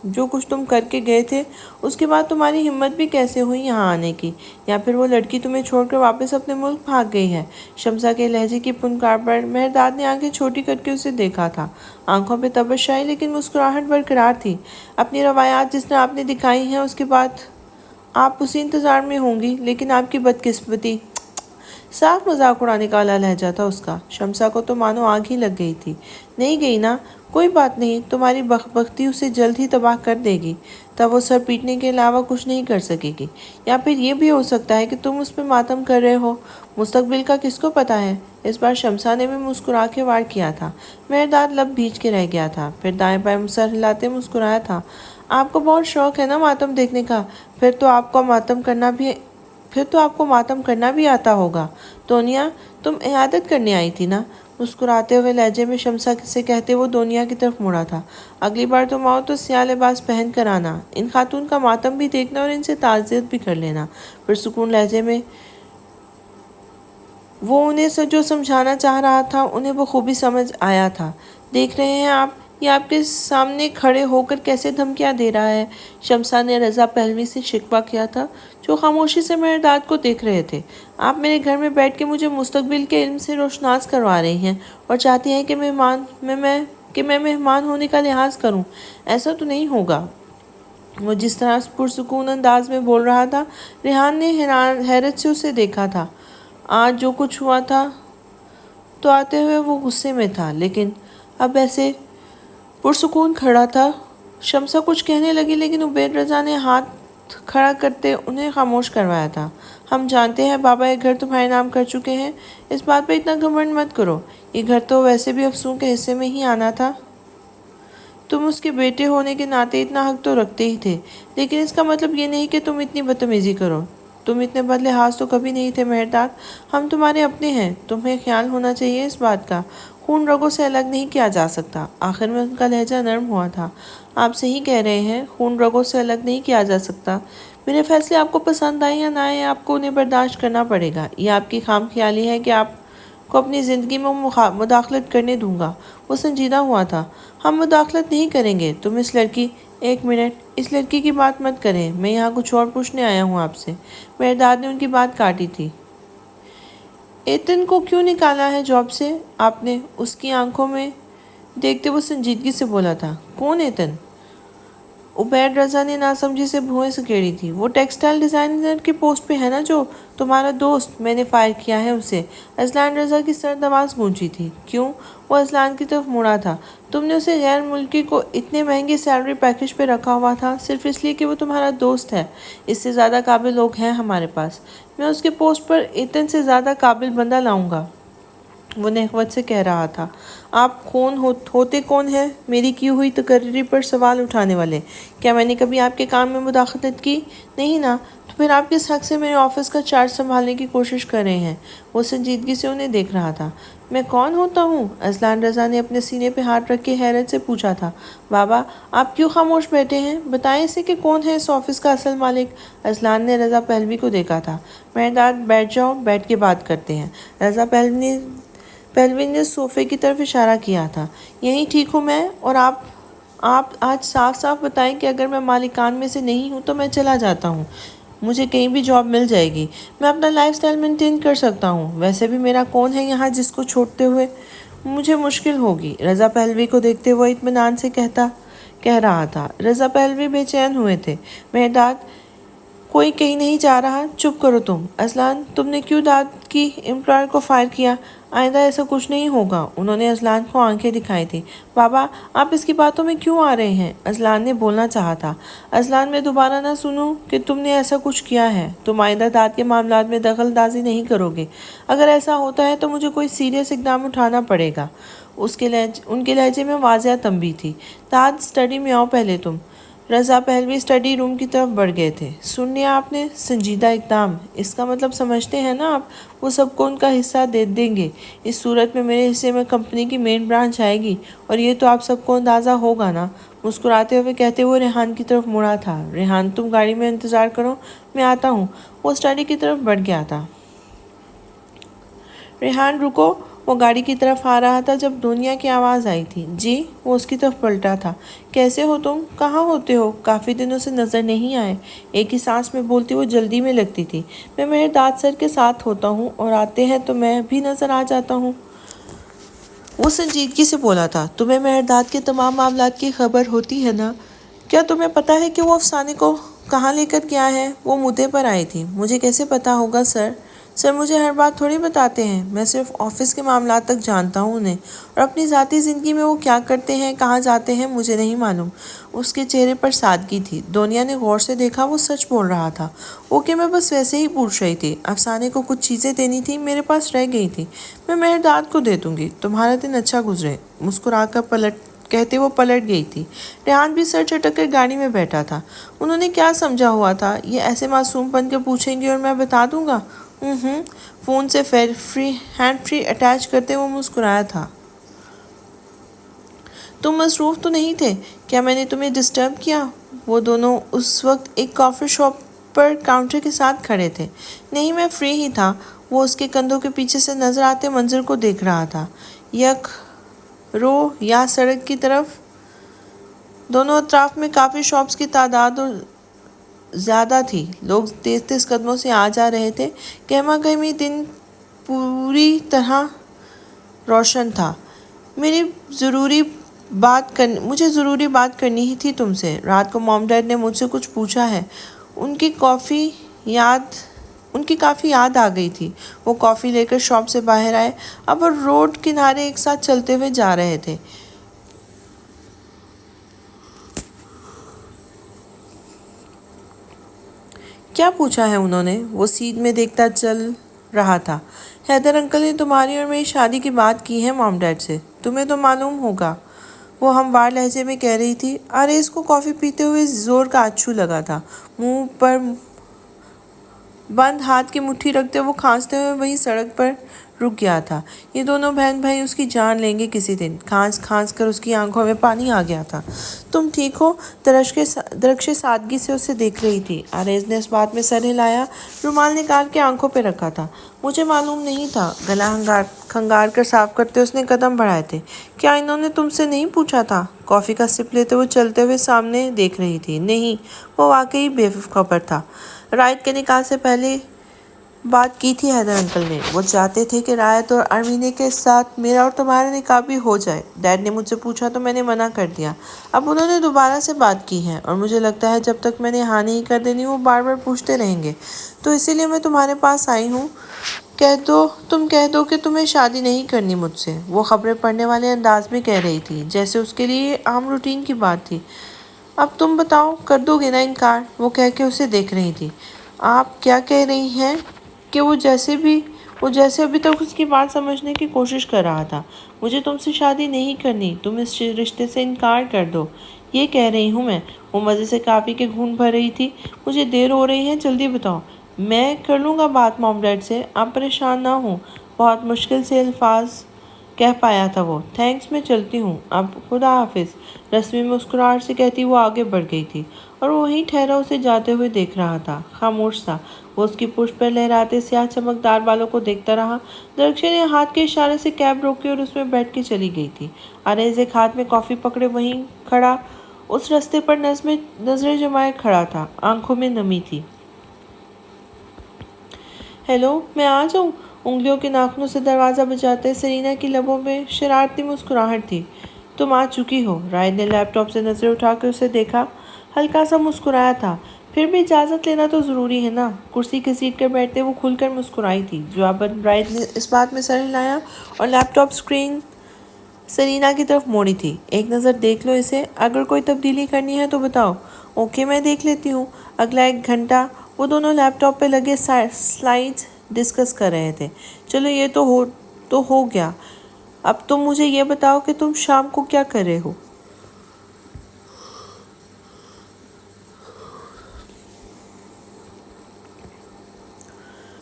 جو کچھ تم کر کے گئے تھے، اس کے بعد تمہاری ہمت بھی کیسے ہوئی یہاں آنے کی؟ یا پھر وہ لڑکی تمہیں چھوڑ کر واپس اپنے ملک بھاگ گئی ہے؟ شمسا کے لہجے کی پنکار پر مہرداد نے آنکھیں چھوٹی کر کے اسے دیکھا تھا۔ آنکھوں پہ تبش آئی لیکن مسکراہٹ برقرار تھی۔ اپنی روایات جس طرح آپ نے دکھائی ہیں اس کے بعد آپ اسی انتظار میں ہوں گی، لیکن آپ کی بدقسمتی۔ صاف مذاق اڑانے کا والا لہجہ تھا اس کا۔ شمسا کو تو مانو آگ ہی لگ گئی تھی۔ نہیں گئی نا؟ کوئی بات نہیں، تمہاری بختی اسے جلد ہی تباہ کر دے گی۔ تب وہ سر پیٹنے کے علاوہ کچھ نہیں کر سکے گی۔ یا پھر یہ بھی ہو سکتا ہے کہ تم اس پہ ماتم کر رہے ہو۔ مستقبل کا کس کو پتہ ہے؟ اس بار شمسا نے بھی مسکرا کے وار کیا تھا۔ مہرداد لب بھیج کے رہ گیا تھا، پھر دائیں بائیں سر ہلاتے مسکرایا تھا۔ آپ کو بہت شوق ہے نا ماتم دیکھنے کا؟ پھر تو آپ کو ماتم کرنا بھی آتا ہوگا۔ دنیا، تم عیادت کرنے آئی تھی نا؟ مسکراتے ہوئے لہجے میں شمسا سے کہتے وہ دنیا کی طرف مڑا تھا۔ اگلی بار تم آؤ تو سیاہ لباس پہن کر آنا۔ ان خاتون کا ماتم بھی دیکھنا اور ان سے تعزیت بھی کر لینا۔ پرسکون لہجے میں وہ انہیں جو سمجھانا چاہ رہا تھا انہیں بخوبی سمجھ آیا تھا۔ دیکھ رہے ہیں آپ، یہ آپ کے سامنے کھڑے ہو کر کیسے دھمکیاں دے رہا ہے؟ شمسا نے رضا پہلوی سے شکوہ کیا تھا، جو خاموشی سے مہرداد کو دیکھ رہے تھے۔ آپ میرے گھر میں بیٹھ کے مجھے مستقبل کے علم سے روشناس کروا رہی ہیں اور چاہتی ہیں کہ میں کہ میں مہمان ہونے کا لحاظ کروں؟ ایسا تو نہیں ہوگا۔ وہ جس طرح پرسکون انداز میں بول رہا تھا، ریحان نے حیرت سے اسے دیکھا تھا۔ آج جو کچھ ہوا تھا تو آتے ہوئے وہ غصے میں تھا، لیکن اب ایسے پرسکون کھڑا تھا۔ شمسہ کچھ کہنے لگی، لیکن عبید رضا نے ہاتھ کھڑا کرتے انہیں خاموش کروایا تھا۔ ہم جانتے ہیں بابا یہ گھر تمہارے نام کر چکے ہیں، اس بات پہ اتنا گھمنڈ مت کرو۔ یہ گھر تو ویسے بھی افسوں کے حصے میں ہی آنا تھا۔ تم اس کے بیٹے ہونے کے ناطے اتنا حق تو رکھتے ہی تھے، لیکن اس کا مطلب یہ نہیں کہ تم اتنی بدتمیزی کرو۔ تم اتنے بد لحاظ تو کبھی نہیں تھے مہرداد۔ ہم تمہارے اپنے ہیں، تمہیں خیال ہونا چاہیے اس بات کا۔ خون رگوں سے الگ نہیں کیا جا سکتا۔ آخر میں ان کا لہجہ نرم ہوا تھا۔ آپ صحیح کہہ رہے ہیں، خون رگوں سے الگ نہیں کیا جا سکتا۔ میرے فیصلے آپ کو پسند آئیں یا نہ آئیں، آپ کو انہیں برداشت کرنا پڑے گا۔ یہ آپ کی خام خیالی ہے کہ آپ کو اپنی زندگی میں مداخلت کرنے دوں گا۔ وہ سنجیدہ ہوا تھا۔ ہم مداخلت نہیں کریں گے۔ تم اس لڑکی، ایک منٹ، اس لڑکی کی بات مت کریں۔ میں یہاں کچھ اور پوچھنے آیا ہوں آپ سے۔ مہرداد نے ان کی بات کاٹی تھی۔ ایتن کو کیوں نکالا ہے جاب سے آپ نے؟ اس کی آنکھوں میں دیکھتے وہ سنجیدگی سے بولا تھا۔ کون ایتن؟ عبید رضا نے ناسمجھی سے بھویں سکیڑی تھی۔ وہ ٹیکسٹائل ڈیزائنر کی پوسٹ پہ ہے نا، جو تمہارا دوست، میں نے فائر کیا ہے اسے۔ اذلان رضا کی سرد آواز گونجی تھی۔ کیوں؟ وہ اذلان کی طرف مڑا تھا۔ تم نے اسے غیر ملکی کو اتنے مہنگے سیلری پیکج پہ رکھا ہوا تھا صرف اس لیے کہ وہ تمہارا دوست ہے۔ اس سے زیادہ قابل لوگ ہیں ہمارے پاس۔ میں اس کے پوسٹ پر ایتن سے زیادہ قابل بندہ لاؤں گا، وہ نخوت سے کہہ رہا تھا۔ آپ ہوتے کون ہیں میری کی ہوئی تقرری پر سوال اٹھانے والے؟ کیا میں نے کبھی آپ کے کام میں مداخلت کی؟ نہیں نا، تو پھر آپ کس حق سے میرے آفس کا چارج سنبھالنے کی کوشش کر رہے ہیں؟ وہ سنجیدگی سے انہیں دیکھ رہا تھا۔ میں کون ہوتا ہوں؟ اذلان رضا نے اپنے سینے پہ ہاتھ رکھ کے حیرت سے پوچھا تھا۔ بابا آپ کیوں خاموش بیٹھے ہیں؟ بتائیں اسے کہ کون ہے اس آفس کا اصل مالک۔ اذلان نے رضا پہلوی کو دیکھا تھا۔ مہرداد بیٹھ جاؤ، بیٹھ کے بات کرتے ہیں۔ رضا پہلوی نے صوفے کی طرف اشارہ کیا تھا۔ یہیں ٹھیک ہوں میں، اور آپ آج صاف صاف بتائیں کہ اگر میں مالکان میں سے نہیں ہوں تو میں چلا جاتا ہوں۔ مجھے کہیں بھی جاب مل جائے گی، میں اپنا لائف سٹائل مینٹین کر سکتا ہوں۔ ویسے بھی میرا کون ہے یہاں جس کو چھوڑتے ہوئے مجھے مشکل ہوگی؟ رضا پہلوی کو دیکھتے ہوئے اطمینان سے کہہ رہا تھا۔ رضا پہلوی بے چین ہوئے تھے۔ مہرداد کوئی کہیں نہیں جا رہا، چپ کرو تم۔ اذلان تم نے کیوں داد کی امپلائر کو فائر کیا؟ آئندہ ایسا کچھ نہیں ہوگا۔ انہوں نے اذلان کو آنکھیں دکھائی تھی۔ بابا آپ اس کی باتوں میں کیوں آ رہے ہیں؟ اذلان نے بولنا چاہا تھا۔ اذلان میں دوبارہ نہ سنوں کہ تم نے ایسا کچھ کیا ہے۔ تم آئندہ داد کے معاملات میں دخل اندازی نہیں کرو گے۔ اگر ایسا ہوتا ہے تو مجھے کوئی سیریس اقدام اٹھانا پڑے گا۔ ان کے لہجے میں واضح تنبیہ تھی۔ داد اسٹڈی میں آؤ پہلے تم۔ رضا پہلوی اسٹڈی روم کی طرف بڑھ گئے تھے۔ سن لیا آپ نے؟ سنجیدہ اقدام، اس کا مطلب سمجھتے ہیں نا آپ؟ وہ سب کو ان کا حصہ دے دیں گے۔ اس صورت میں میرے حصے میں کمپنی کی مین برانچ آئے گی، اور یہ تو آپ سب کو اندازہ ہوگا نا۔ مسکراتے ہوئے کہتے وہ ریحان کی طرف مڑا تھا۔ ریحان تم گاڑی میں انتظار کرو، میں آتا ہوں۔ وہ اسٹڈی کی طرف بڑھ گیا تھا۔ ریحان رکو، وہ گاڑی کی طرف آ رہا تھا جب دنیا کی آواز آئی تھی۔ جی؟ وہ اس کی طرف پلٹا تھا۔ کیسے ہو تم؟ کہاں ہوتے ہو؟ کافی دنوں سے نظر نہیں آئے۔ ایک ہی سانس میں بولتی وہ جلدی میں لگتی تھی۔ میں مہرداد سر کے ساتھ ہوتا ہوں، اور آتے ہیں تو میں بھی نظر آ جاتا ہوں۔ وہ سنجیدگی سے بولا تھا۔ تمہیں مہرداد کے تمام معاملات کی خبر ہوتی ہے نا؟ کیا تمہیں پتہ ہے کہ وہ افسانے کو کہاں لے کر گیا ہے؟ وہ مدعے پر آئی تھی۔ مجھے کیسے پتہ ہوگا سر؟ سر مجھے ہر بات تھوڑی بتاتے ہیں، میں صرف آفس کے معاملات تک جانتا ہوں انہیں، اور اپنی ذاتی زندگی میں وہ کیا کرتے ہیں، کہاں جاتے ہیں، مجھے نہیں معلوم۔ اس کے چہرے پر سادگی تھی۔ دنیا نے غور سے دیکھا وہ سچ بول رہا تھا۔ اوکے میں بس ویسے ہی پوچھ رہی تھی۔ افسانے کو کچھ چیزیں دینی تھی، میرے پاس رہ گئی تھی، میں مہرداد کو دے دوں گی۔ تمہارا دن اچھا گزرے۔ مسکرا کر کہتے وہ پلٹ گئی تھی۔ ریحان بھی سر چٹک کر گاڑی میں بیٹھا تھا۔ انہوں نے کیا سمجھا ہوا تھا؟ یہ ایسے معصوم بن کے پوچھیں گے اور میں بتا دوں گا؟ فون سے ہینڈ فری اٹیچ کرتے وہ مسکرایا تھا۔ تم مصروف تو نہیں تھے؟ کیا میں نے تمہیں ڈسٹرب کیا؟ وہ دونوں اس وقت ایک کافی شاپ پر کاؤنٹر کے ساتھ کھڑے تھے۔ نہیں میں فری ہی تھا۔ وہ اس کے کندھوں کے پیچھے سے نظر آتے منظر کو دیکھ رہا تھا۔ یک رو یا سڑک کی طرف دونوں اطراف میں کافی شاپس کی تعداد اور زیادہ تھی۔ لوگ تیز تیز قدموں سے آ جا رہے تھے۔ گہما گہمی دن پوری طرح روشن تھا۔ میری ضروری مجھے ضروری بات کرنی ہی تھی تم سے۔ رات کو مام ڈیڈ نے مجھ سے کچھ پوچھا ہے۔ ان کی کافی یاد آ گئی تھی۔ وہ کافی لے کر شاپ سے باہر آئے۔ اب وہ روڈ کنارے ایک ساتھ چلتے ہوئے جا رہے تھے۔ کیا پوچھا ہے انہوں نے؟ وہ سیدھ میں دیکھتا چل رہا تھا۔ حیدر انکل نے تمہاری اور میری شادی کی بات کی ہے مام ڈیڈ سے۔ تمہیں تو معلوم ہوگا، وہ ہموار لہجے میں کہہ رہی تھی۔ آریز کو کافی پیتے ہوئے زور کا اچھو لگا تھا۔ منہ پر بند ہاتھ کی مٹھی رکھتے وہ کھانستے ہوئے وہیں سڑک پر رک گیا تھا۔ یہ دونوں بہن بھائی اس کی جان لیں گے کسی دن۔ کھانس کھانس کر اس کی آنکھوں میں پانی آ گیا تھا۔ تم ٹھیک ہو؟ درخش سادگی سے اسے دیکھ رہی تھی۔ آریز نے اس بات میں سر ہلایا، رومال نکال کے آنکھوں پہ رکھا تھا۔ مجھے معلوم نہیں تھا۔ گلا کھنگار کر صاف کرتے اس نے قدم بڑھائے تھے۔ کیا انہوں نے تم سے نہیں پوچھا تھا؟ کافی کا سپ لیتے وہ چلتے ہوئے سامنے دیکھ رہی تھی۔ نہیں، وہ واقعی بے خبر تھا۔ رائت کے نکاح سے پہلے بات کی تھی حیدر انکل نے۔ وہ چاہتے تھے کہ رائت اور ارمینے کے ساتھ میرا اور تمہارا نکاح بھی ہو جائے۔ ڈیڈ نے مجھ سے پوچھا تو میں نے منع کر دیا۔ اب انہوں نے دوبارہ سے بات کی ہے اور مجھے لگتا ہے جب تک میں نے ہاں نہیں کر دینی وہ بار بار پوچھتے رہیں گے، تو اسی لیے میں تمہارے پاس آئی ہوں۔ تم کہہ دو کہ تمہیں شادی نہیں کرنی مجھ سے۔ وہ خبریں پڑھنے والے انداز میں کہہ رہی تھی، جیسے اس کے لیے یہ عام روٹین کی بات تھی۔ اب تم بتاؤ، کر دو گے نا انکار؟ وہ کہہ کے اسے دیکھ رہی تھی۔ آپ کیا کہہ رہی ہیں؟ کہ وہ جیسے ابھی تک اس کی بات سمجھنے کی کوشش کر رہا تھا۔ مجھے تم سے شادی نہیں کرنی، تم اس رشتے سے انکار کر دو، یہ کہہ رہی ہوں میں۔ وہ مزے سے کافی کے گھونٹ بھر رہی تھی۔ مجھے دیر ہو رہی ہے، جلدی بتاؤ۔ میں کر لوں گا بات مام ڈیڈ سے، آپ پریشان نہ ہوں۔ بہت مشکل سے الفاظ کہہ پایا تھا وہ۔ تھینکس، میں چلتی ہوں اب، خدا حافظ۔ رسمی مسکراہٹ سے کہتی وہ آگے بڑھ گئی تھی اور وہ وہیں ٹھہرا اسے جاتے ہوئے دیکھ رہا تھا، خاموش سا۔ وہ اس کی پشت پر لہراتے سیاہ چمکدار بالوں کو دیکھتا رہا۔ درخشے نے ہاتھ کے اشارے سے کیب روکی اور اس میں بیٹھ کے چلی گئی تھی۔ آریز ایک ہاتھ میں کافی پکڑے وہیں کھڑا اس رستے پر نظریں جمائے کھڑا تھا، آنکھوں میں نمی تھی۔ ہیلو، میں آ جاؤں؟ انگلیوں کے ناخنوں سے دروازہ بجاتے سرینا کی لبوں میں شرارتی مسکراہٹ تھی۔ تم آ چکی ہو۔ رائد نے لیپ ٹاپ سے نظریں اٹھا کر اسے دیکھا، ہلکا سا مسکرایا تھا۔ پھر بھی اجازت لینا تو ضروری ہے نا؟ کرسی گھسیٹ کر بیٹھتے وہ کھل کر مسکرائی تھی۔ جواباً رائد نے اس بات میں سر ہلایا اور لیپ ٹاپ اسکرین سرینا کی طرف موڑی تھی۔ ایک نظر دیکھ لو اسے، اگر کوئی تبدیلی کرنی ہے تو بتاؤ۔ اوکے، میں دیکھ لیتی ہوں۔ اگلا 1 گھنٹہ وہ دونوں لیپ ٹاپ پہ لگے سلائیڈز ڈسکس کر رہے تھے۔ چلو یہ تو ہو گیا، اب تم مجھے یہ بتاؤ کہ تم شام کو کیا کر رہے ہو؟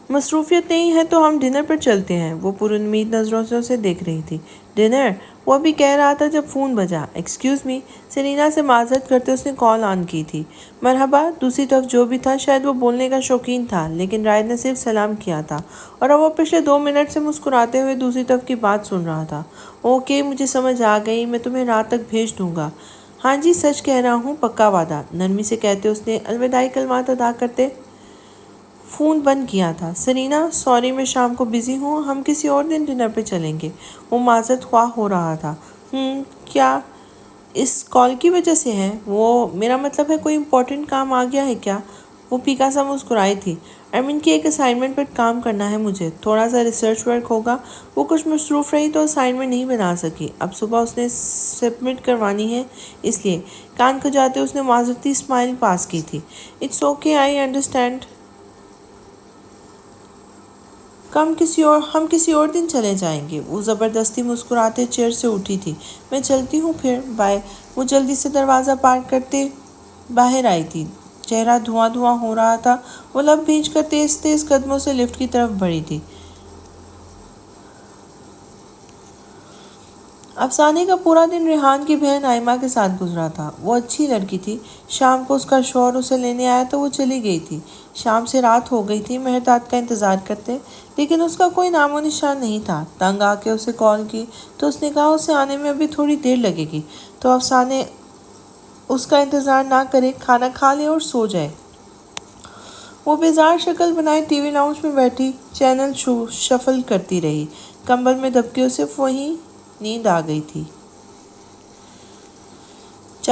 مصروفیت نہیں ہے تو ہم ڈنر پر چلتے ہیں۔ وہ پر امید نظروں سے اسے دیکھ رہی تھی۔ ڈنر؟ وہ ابھی کہہ رہا تھا جب فون بجا۔ ایکسکیوز می، سرینا سے معذرت کرتے اس نے کال آن کی تھی۔ مرحبا۔ دوسری طرف جو بھی تھا شاید وہ بولنے کا شوقین تھا، لیکن رائد نے صرف سلام کیا تھا اور اب وہ پچھلے 2 منٹ سے مسکراتے ہوئے دوسری طرف کی بات سن رہا تھا۔ اوکے، مجھے سمجھ آ گئی، میں تمہیں رات تک بھیج دوں گا۔ ہاں جی، سچ کہہ رہا ہوں، پکا وعدہ، نرمی سے کہتے اس نے الوداعی کلمات ادا کرتے فون بند کیا تھا۔ سرینا، سوری میں شام کو بزی ہوں، ہم کسی اور دن ڈنر پہ چلیں گے۔ وہ معذرت خواہ ہو رہا تھا۔ کیا اس کال کی وجہ سے ہے؟ میرا مطلب ہے کوئی امپورٹنٹ کام آ گیا ہے کیا؟ وہ پھیکا سا مسکرائی تھی۔ ارمین کی ایک اسائنمنٹ پر کام کرنا ہے مجھے، تھوڑا سا ریسرچ ورک ہوگا۔ وہ کچھ مصروف رہی تو اسائنمنٹ نہیں بنا سکی، اب صبح اس نے سبمٹ کروانی ہے، اس لیے۔ کان کھجاتے اس نے معذرتی اسمائل پاس کی تھی۔ It's okay, I understand. ہم کسی اور دن چلے جائیں گے۔ وہ زبردستی مسکراتے چیئر سے اٹھی تھی۔ میں چلتی ہوں پھر، بائے۔ وہ جلدی سے دروازہ پار کرتے باہر آئی تھی۔ چہرہ دھواں ہو رہا تھا۔ وہ لب بھینچ کر تیز تیز قدموں سے لفٹ کی طرف بڑھی تھی۔ افسانے کا پورا دن ریحان کی بہن آئمہ کے ساتھ گزرا تھا۔ وہ اچھی لڑکی تھی۔ شام کو اس کا شوہر اسے لینے آیا تو وہ چلی گئی تھی۔ شام سے رات ہو گئی تھی مہرداد کا انتظار کرتے، لیکن اس کا کوئی نام و نشان نہیں تھا۔ تنگ آ کے اسے کال کی تو اس نے کہا اسے آنے میں ابھی تھوڑی دیر لگے گی، تو افسانے اس کا انتظار نہ کرے، کھانا کھا لے اور سو جائے۔ وہ بیزار شکل بنائے ٹی وی لاؤنج میں بیٹھی چینل شفل کرتی رہی۔ کمبل میں دب کے اسے وہیں نیند آ گئی تھی۔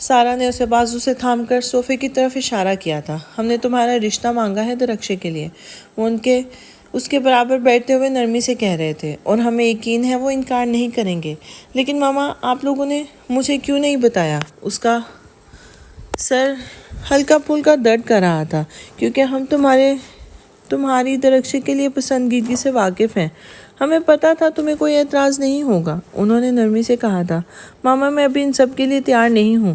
سارا نے اسے بازو سے تھام کر صوفے کی طرف اشارہ کیا تھا۔ ہم نے تمہارا رشتہ مانگا ہے درخشے کے لیے، وہ اس کے برابر بیٹھتے ہوئے نرمی سے کہہ رہے تھے، اور ہمیں یقین ہے وہ انکار نہیں کریں گے۔ لیکن ماما، آپ لوگوں نے مجھے کیوں نہیں بتایا؟ اس کا سر ہلکا پھلکا درد کر رہا تھا، کیونکہ ہم تمہاری درخشے کے لیے پسندیدگی سے واقف ہیں۔ ہمیں پتا تھا تمہیں کوئی اعتراض نہیں ہوگا، انہوں نے نرمی سے کہا تھا۔ ماما، میں ابھی ان سب کے لیے تیار نہیں ہوں۔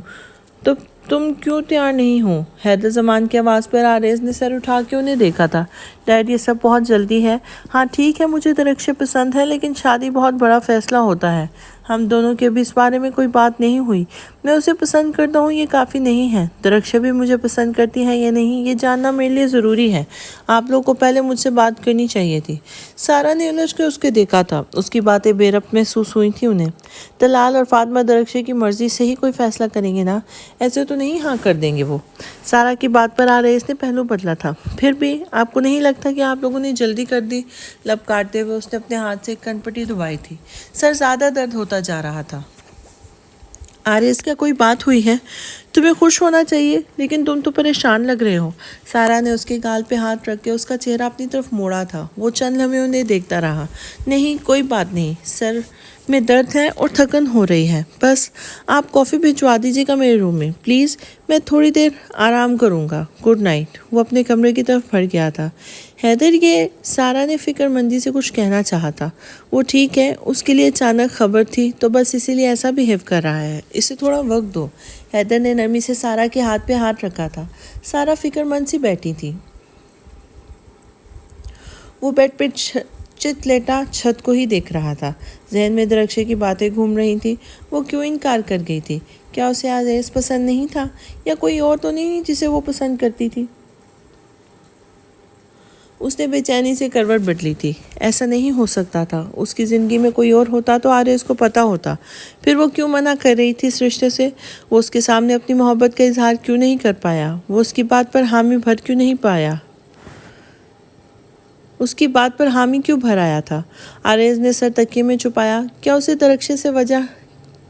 تو تم کیوں تیار نہیں ہو؟ حیدر زمان کی آواز پر آریز نے سر اٹھا کے انہیں دیکھا تھا۔ ڈیڈ، یہ سب بہت جلدی ہے۔ ہاں ٹھیک ہے، مجھے درخشے پسند ہے، لیکن شادی بہت بڑا فیصلہ ہوتا ہے۔ ہم دونوں کے بھی اس بارے میں کوئی بات نہیں ہوئی۔ میں اسے پسند کرتا ہوں یہ کافی نہیں ہے، درخشے بھی مجھے پسند کرتی ہے یا نہیں یہ جاننا میرے لیے ضروری ہے۔ آپ لوگوں کو پہلے مجھ سے بات کرنی چاہیے تھی۔ سارا نے الجھ کے اس کے دیکھا تھا، اس کی باتیں بے ربط محسوس ہوئی تھیں انہیں۔ طلال اور فاطمہ درخشے کی مرضی سے ہی کوئی فیصلہ کریں گے نا، ایسے تو نہیں ہاں کر دیں گے وہ۔ سارا کی بات پر آریز نے پہلو بدلا تھا۔ پھر بھی آپ کو نہیں لگتا کہ آپ لوگوں نے جلدی کر دی؟ لب کاٹتے ہوئے اس نے اپنے ہاتھ سے ایک کن پٹی دبائی تھی۔ سر زیادہ درد ہوتا جا رہا تھا۔ آریز، کیا کوئی بات ہوئی ہے؟ تمہیں خوش ہونا چاہیے، لیکن تم تو پریشان لگ رہے ہو۔ سارا نے اس کے گال پہ ہاتھ رکھ کے اس کا چہرہ اپنی طرف موڑا تھا۔ وہ چند لمحے انہیں دیکھتا رہا۔ نہیں، کوئی بات نہیں، سر میں درد ہے اور تھکن ہو رہی ہے، بس آپ کافی بھجوا دیجیے گا میرے روم میں پلیز، میں تھوڑی دیر آرام کروں گا۔ Good night. وہ اپنے کمرے کی طرف بڑھ گیا تھا۔ حیدر، یہ سارا نے فکر مندی سے کچھ کہنا چاہا تھا۔ وہ ٹھیک ہے، اس کے لیے اچانک خبر تھی تو بس اسی لیے ایسا بہیو کر رہا ہے، اسے تھوڑا وقت دو۔ حیدر نے نرمی سے سارا کے ہاتھ پہ ہاتھ رکھا تھا۔ سارا فکر مند سی بیٹھی تھی، وہ بیڈ پہ چت لیٹا چھت کو ہی دیکھ رہا تھا۔ ذہن میں درخشے کی باتیں گھوم رہی تھی۔ وہ کیوں انکار کر گئی تھی؟ کیا اسے آریز پسند نہیں تھا، یا کوئی اور تو نہیں جسے وہ پسند کرتی تھی؟ اس نے بے چینی سے کروٹ بدلی تھی۔ ایسا نہیں ہو سکتا تھا، اس کی زندگی میں کوئی اور ہوتا تو آریز کو پتا ہوتا۔ پھر وہ کیوں منع کر رہی تھی اس رشتے سے؟ وہ اس کے سامنے اپنی محبت کا اظہار کیوں نہیں کر پایا؟ وہ اس کی بات پر حامی بھر کیوں نہیں پایا؟ اس کی بات پر حامی کیوں بھر آیا تھا؟ آریز نے سر تکیے میں چھپایا۔ کیا اسے درخشے سے وجہ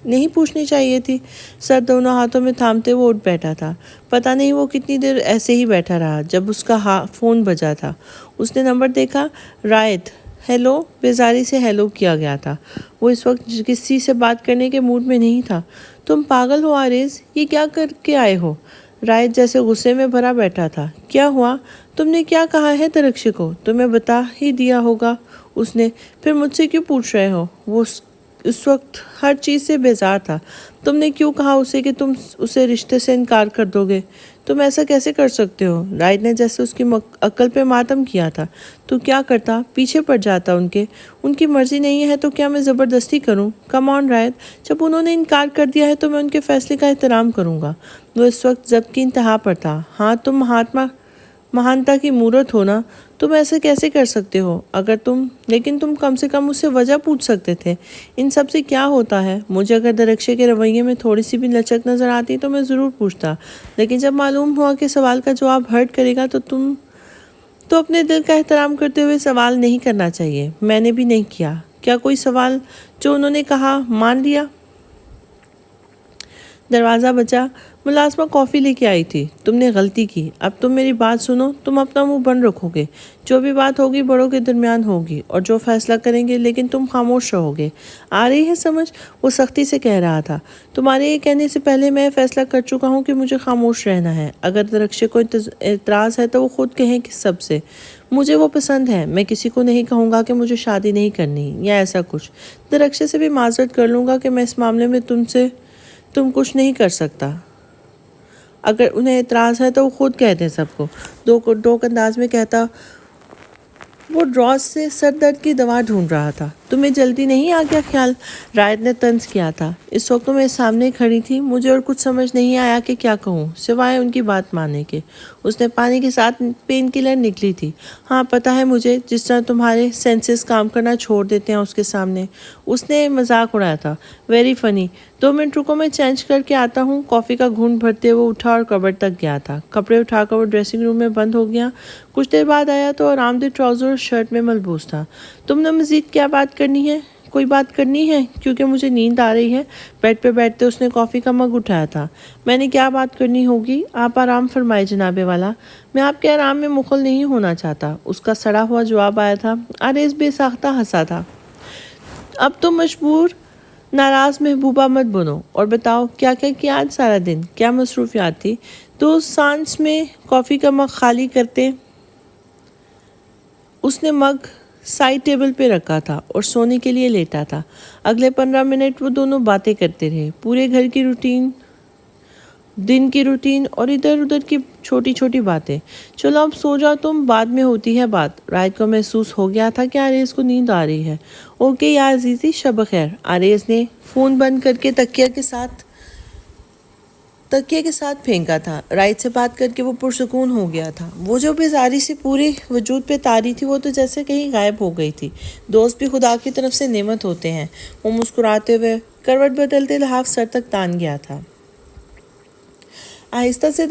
نہیں پوچھنی چاہیے تھی؟ سر دونوں ہاتھوں میں تھامتے وہ اٹھ بیٹھا تھا۔ پتہ نہیں وہ کتنی دیر ایسے ہی بیٹھا رہا۔ جب اس کا فون بجا تھا، اس نے نمبر دیکھا۔ رائت، ہیلو، بیزاری سے ہیلو کیا گیا تھا۔ وہ اس وقت کسی سے بات کرنے کے موڈ میں نہیں تھا۔ تم پاگل ہو آریز، یہ کیا کر کے آئے ہو؟ رائت جیسے غصے میں بھرا بیٹھا تھا۔ کیا ہوا؟ تم نے کیا کہا ہے درخشے کو؟ تمہیں بتا ہی دیا ہوگا اس نے، پھر مجھ سے کیوں پوچھ رہے ہو؟ وہ اس وقت ہر چیز سے بیزار تھا۔ تم نے کیوں کہا اسے کہ تم اسے رشتے سے انکار کر دو گے؟ تم ایسا کیسے کر سکتے ہو؟ رائت نے جیسے اس کی عقل پہ ماتم کیا تھا۔ تو کیا کرتا؟ پیچھے پڑ جاتا ان کی مرضی نہیں ہے تو کیا میں زبردستی کروں؟ کم آن رائت، جب انہوں نے انکار کر دیا ہے تو میں ان کے فیصلے کا احترام کروں گا۔ وہ اس وقت ضبط کی انتہا پر تھا۔ ہاں، تم مہانتا کی مورت ہو نا، تم ایسے کیسے کر سکتے ہو؟ لیکن تم کم سے کم اس سے وجہ پوچھ سکتے تھے۔ ان سب سے کیا ہوتا ہے؟ مجھے اگر درخشے کے رویے میں تھوڑی سی بھی لچک نظر آتی تو میں ضرور پوچھتا، لیکن جب معلوم ہوا کہ سوال کا جواب ہرٹ کرے گا تو اپنے دل کا احترام کرتے ہوئے سوال نہیں کرنا چاہیے۔ میں نے بھی نہیں کیا۔ کیا کوئی سوال جو انہوں نے کہا مان لیا؟ دروازہ بجا۔ ملازمہ کافی لے کے آئی تھی۔ تم نے غلطی کی، اب تم میری بات سنو۔ تم اپنا منہ بند رکھو گے، جو بھی بات ہوگی بڑوں کے درمیان ہوگی، اور جو فیصلہ کریں گے، لیکن تم خاموش رہو گے۔ آ رہی ہے سمجھ؟ وہ سختی سے کہہ رہا تھا۔ تمہارے یہ کہنے سے پہلے میں فیصلہ کر چکا ہوں کہ مجھے خاموش رہنا ہے۔ اگر درخشے کو اعتراض ہے تو وہ خود کہیں کہ سب سے مجھے وہ پسند ہے۔ میں کسی کو نہیں کہوں گا کہ مجھے شادی نہیں کرنی یا ایسا کچھ۔ درخشے سے بھی معذرت کر لوں گا کہ میں اس معاملے میں تم کچھ نہیں کر سکتا۔ اگر انہیں اعتراض ہے تو وہ خود کہہ دیں سب کو۔ ڈوک انداز میں کہتا وہ ڈراز سے سر درد کی دوا ڈھونڈ رہا تھا۔ تمہیں جلدی نہیں آ گیا خیال؟ رائت نے طنز کیا تھا۔ اس وقت میں سامنے کھڑی تھی، مجھے اور کچھ سمجھ نہیں آیا کہ کیا کہوں سوائے ان کی بات ماننے کے۔ اس نے پانی کے ساتھ پین کلر نکلی تھی۔ ہاں پتہ ہے مجھے، جس طرح تمہارے سینسز کام کرنا چھوڑ دیتے ہیں اس کے سامنے۔ اس نے مذاق اڑایا تھا۔ Very funny. 2 منٹ رکو، میں چینج کر کے آتا ہوں۔ کافی کا گھونٹ بھرتے وہ اٹھا اور کبرڈ تک گیا تھا۔ کپڑے اٹھا کر وہ ڈریسنگ روم میں بند ہو گیا۔ کچھ دیر بعد آیا تو آرام دہ ٹراؤزر اور شرٹ میں ملبوس تھا۔ تم نے مزید کیا بات کرنی ہے؟ کوئی بات کرنی ہے کیونکہ مجھے نیند آ رہی ہے۔ بیڈ پہ بیٹھتے اس نے کافی کا مگ اٹھایا تھا۔ میں نے کیا بات کرنی ہوگی؟ آپ آرام فرمائے جناب والا، میں آپ کے آرام میں مخل نہیں ہونا چاہتا، اس کا سڑا ہوا جواب آیا تھا۔ عارض بے ساختہ ہنسا تھا۔ اب تم مجبور ناراض محبوبہ مت بنو اور بتاؤ کیا کیا آج سارا دن، کیا مصروفیات تھی؟ تو سانس میں کافی کا مگ خالی کرتے اس نے مگ سائڈ ٹیبل پہ رکھا تھا اور سونے کے لیے لیٹا تھا۔ اگلے 15 منٹ وہ دونوں باتیں کرتے رہے، پورے گھر کی روٹین، دن کی روٹین اور ادھر ادھر کی چھوٹی چھوٹی باتیں۔ چلو اب سو جاؤ تم، بعد میں ہوتی ہے بات۔ رائت کو محسوس ہو گیا تھا کہ عارض کو نیند آ رہی ہے۔ اوکے یا عزیزی، شب خیر۔ عارض نے فون بند کر کے تکیے کے ساتھ پھینکا تھا۔ رائت سے بات کر کے وہ پرسکون ہو گیا تھا۔ وہ جو بیزاری سے پورے وجود پہ تاری تھی وہ تو جیسے کہیں غائب ہو گئی تھی۔ دوست بھی خدا کی طرف سے نعمت ہوتے ہیں۔ وہ مسکراتے ہوئے کروٹ بدلتے لحاف سر تک تان گیا تھا۔ آہستہ سے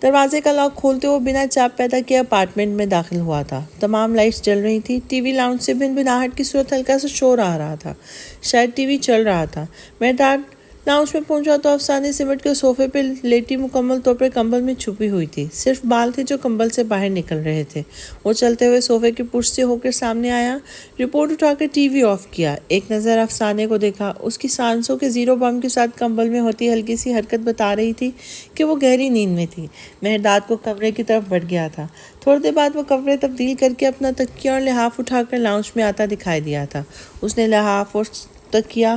دروازے کا لاک کھولتے وہ بنا چاپ پیدا کیے اپارٹمنٹ میں داخل ہوا تھا۔ تمام لائٹس جل رہی تھی۔ ٹی وی لاؤنج سے بھنبھناہٹ کی صورت ہلکا سا شور آ رہا تھا، شاید ٹی وی چل رہا تھا۔ مہرداد لاؤنج میں پہنچا تو افسانے سمٹ کے صوفے پہ لیٹی مکمل طور پر کمبل میں چھپی ہوئی تھی۔ صرف بال تھے جو کمبل سے باہر نکل رہے تھے۔ وہ چلتے ہوئے صوفے کی پشت سے ہو کر سامنے آیا، رپورٹ اٹھا کر ٹی وی آف کیا، ایک نظر افسانے کو دیکھا۔ اس کی سانسوں کے زیرو بم کے ساتھ کمبل میں ہوتی ہلکی سی حرکت بتا رہی تھی کہ وہ گہری نیند میں تھی۔ مہرداد کو کمرے کی طرف بڑھ گیا تھا۔ تھوڑی دیر بعد وہ کپڑے تبدیل کر کے اپنا تکیہ اور لحاف اٹھا کر لاؤنج میں آتا دکھائی دیا تھا۔ اس نے لحاف اور تکیہ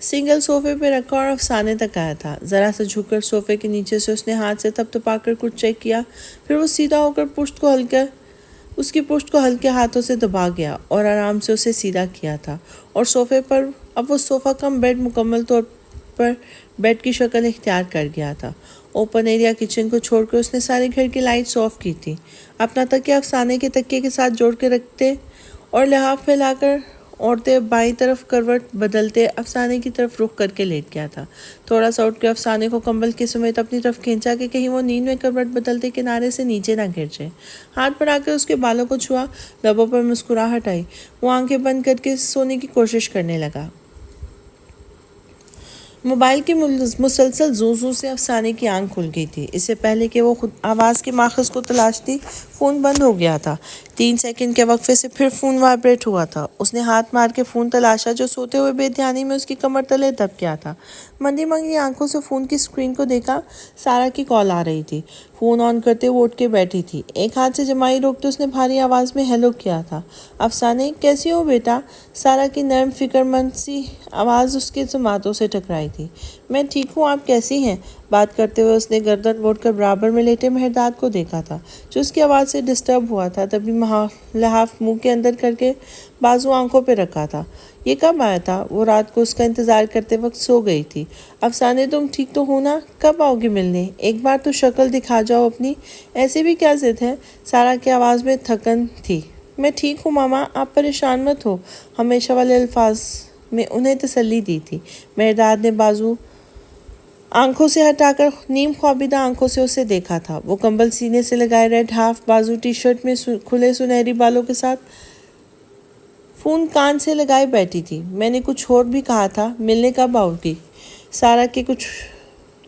سنگل صوفے پہ رکھا اور افسانے تک آیا تھا۔ ذرا سا جھک کر صوفے کے نیچے سے اس نے ہاتھ سے تپ تپا کر کچھ چیک کیا، پھر وہ سیدھا ہو کر اس کی پشت کو ہلکے ہاتھوں سے دبا گیا اور آرام سے اسے سیدھا کیا تھا۔ اور صوفے پر اب وہ صوفہ کم بیڈ مکمل طور پر بیڈ کی شکل اختیار کر گیا تھا۔ اوپن ایریا کچن کو چھوڑ کر اس نے سارے گھر کی لائٹس آف کی تھی۔ اپنا تکیہ افسانے کے تکیے کے ساتھ جوڑ کے رکھتے اور لحاف پھیلا کر عورتیں بائیں طرف کروٹ بدلتے افسانے کی طرف رخ کر کے لیٹ گیا تھا۔ تھوڑا سا اٹھ کے افسانے کو کمبل کے سمیت اپنی طرف کھینچا کہ کہیں وہ نیند میں کروٹ بدلتے کنارے سے نیچے نہ گر جائے۔ ہاتھ بڑھا کے اس کے بالوں کو چھوا، لبوں پر مسکراہٹ آئی۔ وہ آنکھیں بند کر کے سونے کی کوشش کرنے لگا۔ موبائل کی مسلسل زوں زوں سے افسانے کی آنکھ کھل گئی تھی۔ اس سے پہلے کہ وہ خود آواز کے ماخذ کو تلاشتی، فون بند ہو گیا تھا۔ 3 سیکنڈ کے وقفے سے پھر فون وائبریٹ ہوا تھا۔ اس نے ہاتھ مار کے فون تلاشا جو سوتے ہوئے بے دھیانی میں اس کی کمر تلے دب گیا تھا۔ مندی منگی آنکھوں سے فون کی اسکرین کو دیکھا، سارا کی کال آ رہی تھی۔ فون آن کرتے وہ اٹھ کے بیٹھی تھی۔ ایک ہاتھ سے جمائی روکتے اس نے بھاری آواز میں ہیلو کیا تھا۔ افسانے، کیسی ہو بیٹا؟ سارا کی نرم فکر مند سی آواز اس کے سماعتوں سے ٹکرائی تھی۔ میں ٹھیک ہوں، آپ کیسی ہیں؟ بات کرتے ہوئے اس نے گردن موڑ کر برابر میں لیٹے مہرداد کو دیکھا تھا جو اس کی آواز سے ڈسٹرب ہوا تھا۔ تبھی لحاف منہ کے اندر کر کے بازو آنکھوں پہ رکھا تھا۔ یہ کب آیا تھا؟ وہ رات کو اس کا انتظار کرتے وقت سو گئی تھی۔ افسانے، تم ٹھیک تو ہو نا؟ کب آؤ گی ملنے؟ ایک بار تو شکل دکھا جاؤ اپنی، ایسے بھی کیا ضد ہے؟ سارا کی آواز میں تھکن تھی۔ میں ٹھیک ہوں ماما، آپ پریشان مت ہو، ہمیشہ والے الفاظ میں انہیں تسلی دی تھی۔ مہرداد نے بازو آنکھوں سے ہٹا کر نیم خوابیدہ آنکھوں سے اسے دیکھا تھا۔ وہ کمبل سینے سے لگائے ریڈ ہاف بازو ٹی شرٹ میں کھلے سنہری بالوں کے ساتھ فون کان سے لگائے بیٹھی تھی۔ میں نے کچھ اور بھی کہا تھا، ملنے کب آؤ گی؟ سارا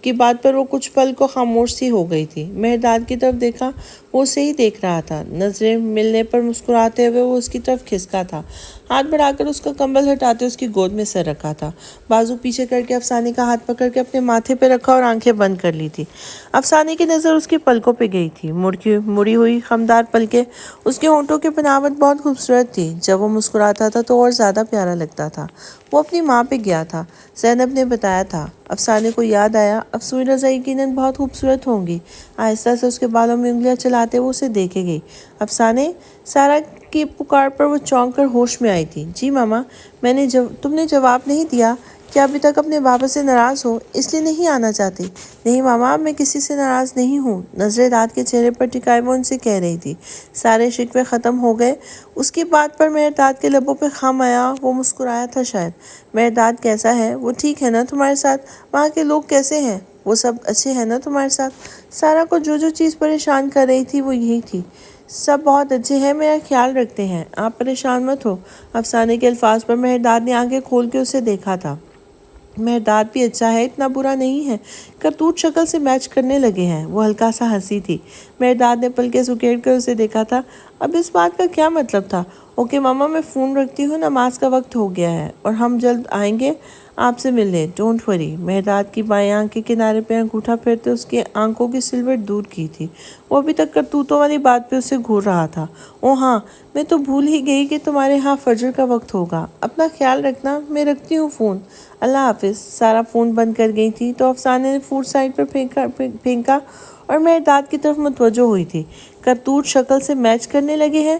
کی بات پر وہ کچھ پل کو خاموش سی ہو گئی تھی۔ مہرداد کی طرف دیکھا، وہ اسے ہی دیکھ رہا تھا۔ نظریں ملنے پر مسکراتے ہوئے وہ اس کی طرف کھسکا تھا۔ ہاتھ بڑھا کر اس کا کمبل ہٹاتے اس کی گود میں سر رکھا تھا۔ بازو پیچھے کر کے افسانے کا ہاتھ پکڑ کے اپنے ماتھے پہ رکھا اور آنکھیں بند کر لی تھی۔ افسانے کی نظر اس کی پلکوں پہ گئی تھی، مڑی ہوئی خمدار پلکیں۔ اس کے ہونٹوں کی بناوٹ بہت خوبصورت تھی، جب وہ مسکراتا تھا تو اور زیادہ پیارا لگتا تھا۔ وہ اپنی ماں پہ گیا تھا، زینب نے بتایا تھا۔ افسانے کو یاد آیا، افسوئی رضا یقیناً بہت خوبصورت ہوں گی۔ آہستہ سے اس کے بالوں میں انگلیاں چلاتے وہ اسے دیکھے گئی۔ افسانے، سارا کی پکار پر وہ چونک کر ہوش میں آئی تھی۔ جی ماما، تم نے جواب نہیں دیا، کیا ابھی تک اپنے بابا سے ناراض ہو، اس لیے نہیں آنا چاہتی؟ نہیں ماما، میں کسی سے ناراض نہیں ہوں، نظریں داد کے چہرے پر ٹکائے وہ ان سے کہہ رہی تھی۔ سارے شکوے ختم ہو گئے؟ اس کی بات پر مہرداد کے لبوں پہ خم آیا، وہ مسکرایا تھا شاید۔ مہرداد کیسا ہے؟ وہ ٹھیک ہے نا تمہارے ساتھ؟ وہاں کے لوگ کیسے ہیں؟ وہ سب اچھے ہیں نا تمہارے ساتھ؟ سارا کو جو چیز پریشان کر رہی تھی وہ یہی تھی، سب بہت اچھے ہیں، میرا خیال رکھتے ہیں، آپ پریشان مت ہو۔ افسانے کے الفاظ پر مہرداد نے آنکھیں کھول کے اسے دیکھا تھا۔ مہرداد بھی اچھا ہے، اتنا برا نہیں ہے، کرتوت شکل سے میچ کرنے لگے ہیں۔ وہ ہلکا سا ہنسی تھی۔ مہرداد نے پلکیں سکیڑ کر اسے دیکھا تھا۔ اب اس بات کا کیا مطلب تھا؟ اوکے ماما، میں فون رکھتی ہوں، نماز کا وقت ہو گیا ہے اور ہم جلد آئیں گے آپ سے ملنے، ڈونٹ وری۔ مہرداد کی بائیں آنکھ کے کنارے پہ انگوٹھا پھیرتے اس کی آنکھوں کی سلوٹ دور کی تھی۔ وہ ابھی تک کرتوتوں والی بات پہ اسے گھور رہا تھا۔ او ہاں، میں تو بھول ہی گئی کہ تمہارے ہاں فجر کا وقت ہوگا۔ اپنا خیال رکھنا، میں رکھتی ہوں فون۔ اللہ حافظ۔ سارا فون بند کر گئی تھی تو افسانے نے فوڈ سائڈ پر پھینکا اور مہرداد کی طرف متوجہ ہوئی تھی۔ کرتوت شکل سے میچ کرنے لگے ہیں،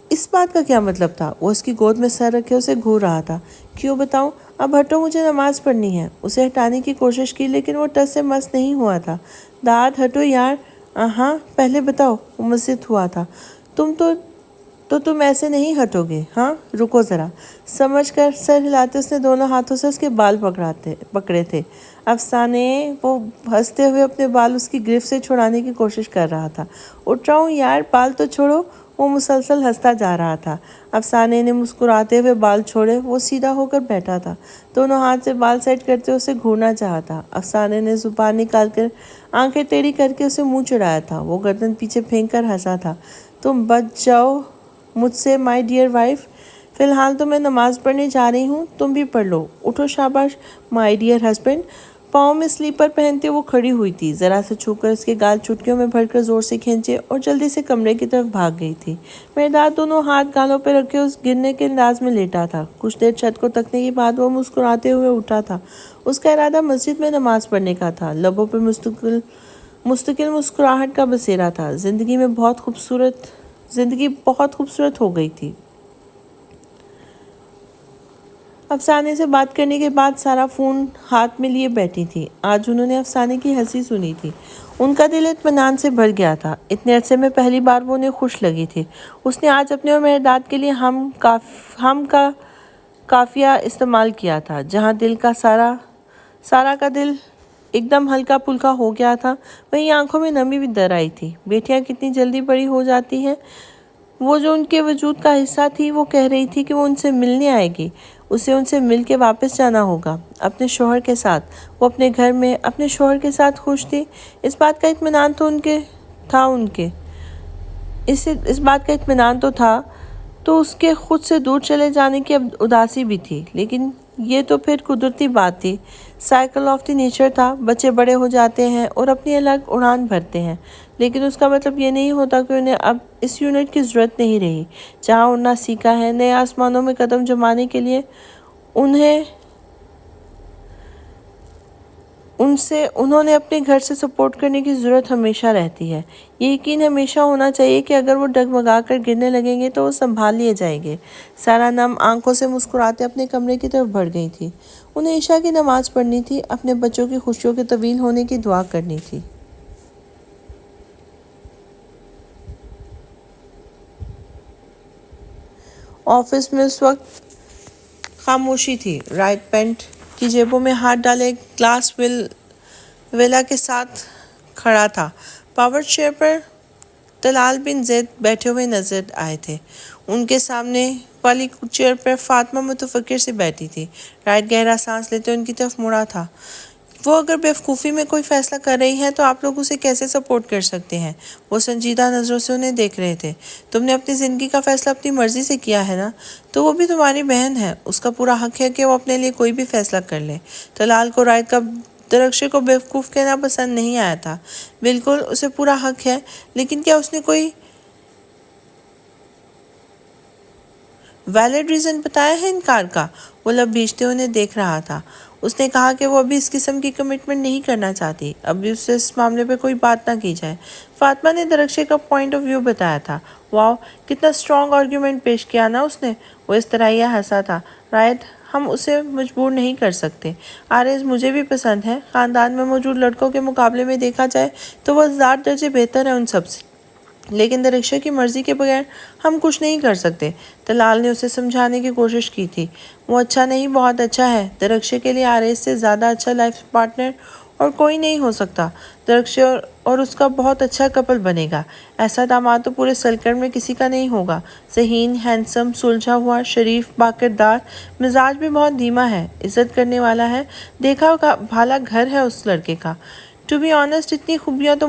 اس بات کا کیا مطلب تھا؟ وہ اس کی گود میں سر رکھے اسے گھور رہا تھا۔ کیوں بتاؤں؟ اب ہٹو، مجھے نماز پڑھنی ہے۔ اسے ہٹانے کی کوشش کی لیکن وہ ٹس سے مس نہیں ہوا تھا۔ داد ہٹو یار۔ ہاں پہلے بتاؤ۔ وہ مسد ہوا تھا۔ تم ایسے نہیں ہٹو گے، ہاں؟ رکو ذرا۔ سمجھ کر سر ہلاتے اس نے دونوں ہاتھوں سے اس کے بال پکڑے تھے۔ افسانے وہ ہنستے ہوئے اپنے بال اس کی گرفت سے چھڑانے کی کوشش کر رہا تھا۔ اٹھ رہا ہوں یار، بال تو چھوڑو۔ وہ مسلسل ہنستا جا رہا تھا۔ افسانے نے مسکراتے ہوئے بال چھوڑے۔ وہ سیدھا ہو کر بیٹھا تھا، دونوں ہاتھ سے بال سیٹ کرتے اسے گھورنا چاہا تھا۔ افسانے نے زبان نکال کر آنکھیں ٹیڑھی کر کے اسے منہ چڑھایا تھا۔ وہ گردن پیچھے پھینک کر ہنسا تھا۔ تم بچ جاؤ مجھ سے مائی ڈیئر وائف۔ فی الحال تو میں نماز پڑھنے جا رہی ہوں، تم بھی پڑھ لو۔ اٹھو شاباش مائی ڈیئر ہسبینڈ۔ پاؤں میں سلیپر پہنتے وہ کھڑی ہوئی تھی، ذرا سے چھو کر اس کے گال چٹکیوں میں بھر کر زور سے کھینچے اور جلدی سے کمرے کی طرف بھاگ گئی تھی۔ مہرداد دونوں ہاتھ گالوں پہ رکھے اس گرنے کے انداز میں لیٹا تھا۔ کچھ دیر چھت کو تکنے کے بعد وہ مسکراتے ہوئے اٹھا تھا۔ اس کا ارادہ مسجد میں نماز پڑھنے کا تھا۔ لبوں پہ مستقل مسکراہٹ کا بسیرا تھا۔ زندگی بہت خوبصورت ہو گئی تھی۔ افسانے سے بات کرنے کے بعد سارا فون ہاتھ میں لیے بیٹھی تھی۔ آج انہوں نے افسانے کی ہنسی سنی تھی۔ ان کا دل اطمینان سے بھر گیا تھا۔ اتنے عرصے میں پہلی بار وہ انہیں خوش لگی تھی۔ اس نے آج اپنے اور مہرداد کے لیے ہم کا قافیہ استعمال کیا تھا۔ جہاں سارا کا دل ایک دم ہلکا پھلکا ہو گیا تھا، وہیں آنکھوں میں نمی بھی در آئی تھی۔ بیٹیاں کتنی جلدی بڑی ہو جاتی ہیں۔ وہ جو ان کے وجود کا حصہ تھی، وہ کہہ رہی تھی کہ وہ ان سے ملنے آئے گی، اسے ان سے مل کے واپس جانا ہوگا اپنے شوہر کے ساتھ۔ وہ اپنے گھر میں اپنے شوہر کے ساتھ خوش تھی، اس بات کا اطمینان تو تھا تو اس کے خود سے دور چلے جانے کی اداسی بھی تھی، لیکن یہ تو پھر قدرتی بات تھی، سائیکل آف دی نیچر تھا۔ بچے بڑے ہو جاتے ہیں اور اپنی الگ اڑان بھرتے ہیں، لیکن اس کا مطلب یہ نہیں ہوتا کہ انہیں اب اس یونٹ کی ضرورت نہیں رہی۔ جہاں اڑنا سیکھا ہے، نئے آسمانوں میں قدم جمانے کے لیے انہوں نے اپنے گھر سے سپورٹ کرنے کی ضرورت ہمیشہ رہتی ہے۔ یہ یقین ہمیشہ ہونا چاہیے کہ اگر وہ ڈگمگا کر گرنے لگیں گے تو وہ سنبھال لیے جائیں گے۔ سارا نم آنکھوں سے مسکراتے اپنے کمرے کی طرف بڑھ گئی تھی۔ انہیں عشاء کی نماز پڑھنی تھی، اپنے بچوں کی خوشیوں کے طویل ہونے کی دعا کرنی تھی۔ آفس میں اس وقت خاموشی تھی۔ رائٹ پینٹ کی جیبوں میں ہاتھ ڈالے گلاس ویلا کے ساتھ کھڑا تھا۔ پاور چیئر پر طلال بن زید بیٹھے ہوئے نظر آئے تھے۔ ان کے سامنے والی چیئر پر فاطمہ متفکر سے بیٹھی تھی۔ رائٹ گہرا سانس لیتے ان کی طرف مڑا تھا۔ وہ اگر بیوقوفی میں کوئی فیصلہ کر رہی ہیں تو آپ لوگ اسے کیسے سپورٹ کر سکتے ہیں؟ وہ سنجیدہ نظروں سے انہیں دیکھ رہے تھے۔ تم نے اپنی زندگی کا فیصلہ اپنی مرضی سے کیا ہے نا، تو وہ بھی تمہاری بہن ہے، اس کا پورا حق ہے کہ وہ اپنے لیے کوئی بھی فیصلہ کر لے۔ طلال کو رائٹ کا درخشے کو بیوقوف کہنا پسند نہیں آیا تھا۔ بالکل، اسے پورا حق ہے، لیکن کیا اس نے کوئی ویلڈ ریزن بتایا ہے انکار کا؟ وہ لب بھیجتے انہیں دیکھ رہا تھا۔ اس نے کہا کہ وہ ابھی اس قسم کی کمٹمنٹ نہیں کرنا چاہتی، ابھی اس سے اس معاملے پہ کوئی بات نہ کی جائے۔ فاطمہ نے درخشے کا پوائنٹ آف ویو بتایا تھا۔ واو، کتنا اسٹرانگ آرگیومنٹ پیش کیا نا اس نے۔ وہ اس طرح یہ ہنسا تھا۔ رائٹ، ہم اسے مجبور نہیں کر سکتے۔ آرز مجھے بھی پسند ہے۔ خاندان میں موجود لڑکوں کے مقابلے میں دیکھا جائے تو وہ 1000 درجے بہتر ہے ان سب سے، لیکن درخشے کی مرضی کے بغیر ہم کچھ نہیں کر سکتے۔ طلال نے اسے سمجھانے کی کوشش کی تھی۔ وہ اچھا نہیں، بہت اچھا ہے۔ درخشے کے لیے آرز سے زیادہ اچھا لائف پارٹنر اور کوئی نہیں ہو سکتا۔ درخشے اور اس کا بہت اچھا کپل بنے گا۔ ایسا داماد تو پورے سلکڑ میں کسی کا نہیں ہوگا۔ ذہین، ہینڈسم، سلجھا ہوا، شریف، باکردار، مزاج بھی بہت دھیما ہے، عزت کرنے والا ہے، دیکھا بھالا گھر ہے اس لڑکے کا۔ ٹو بی آنیسٹ اتنی خوبیاں تو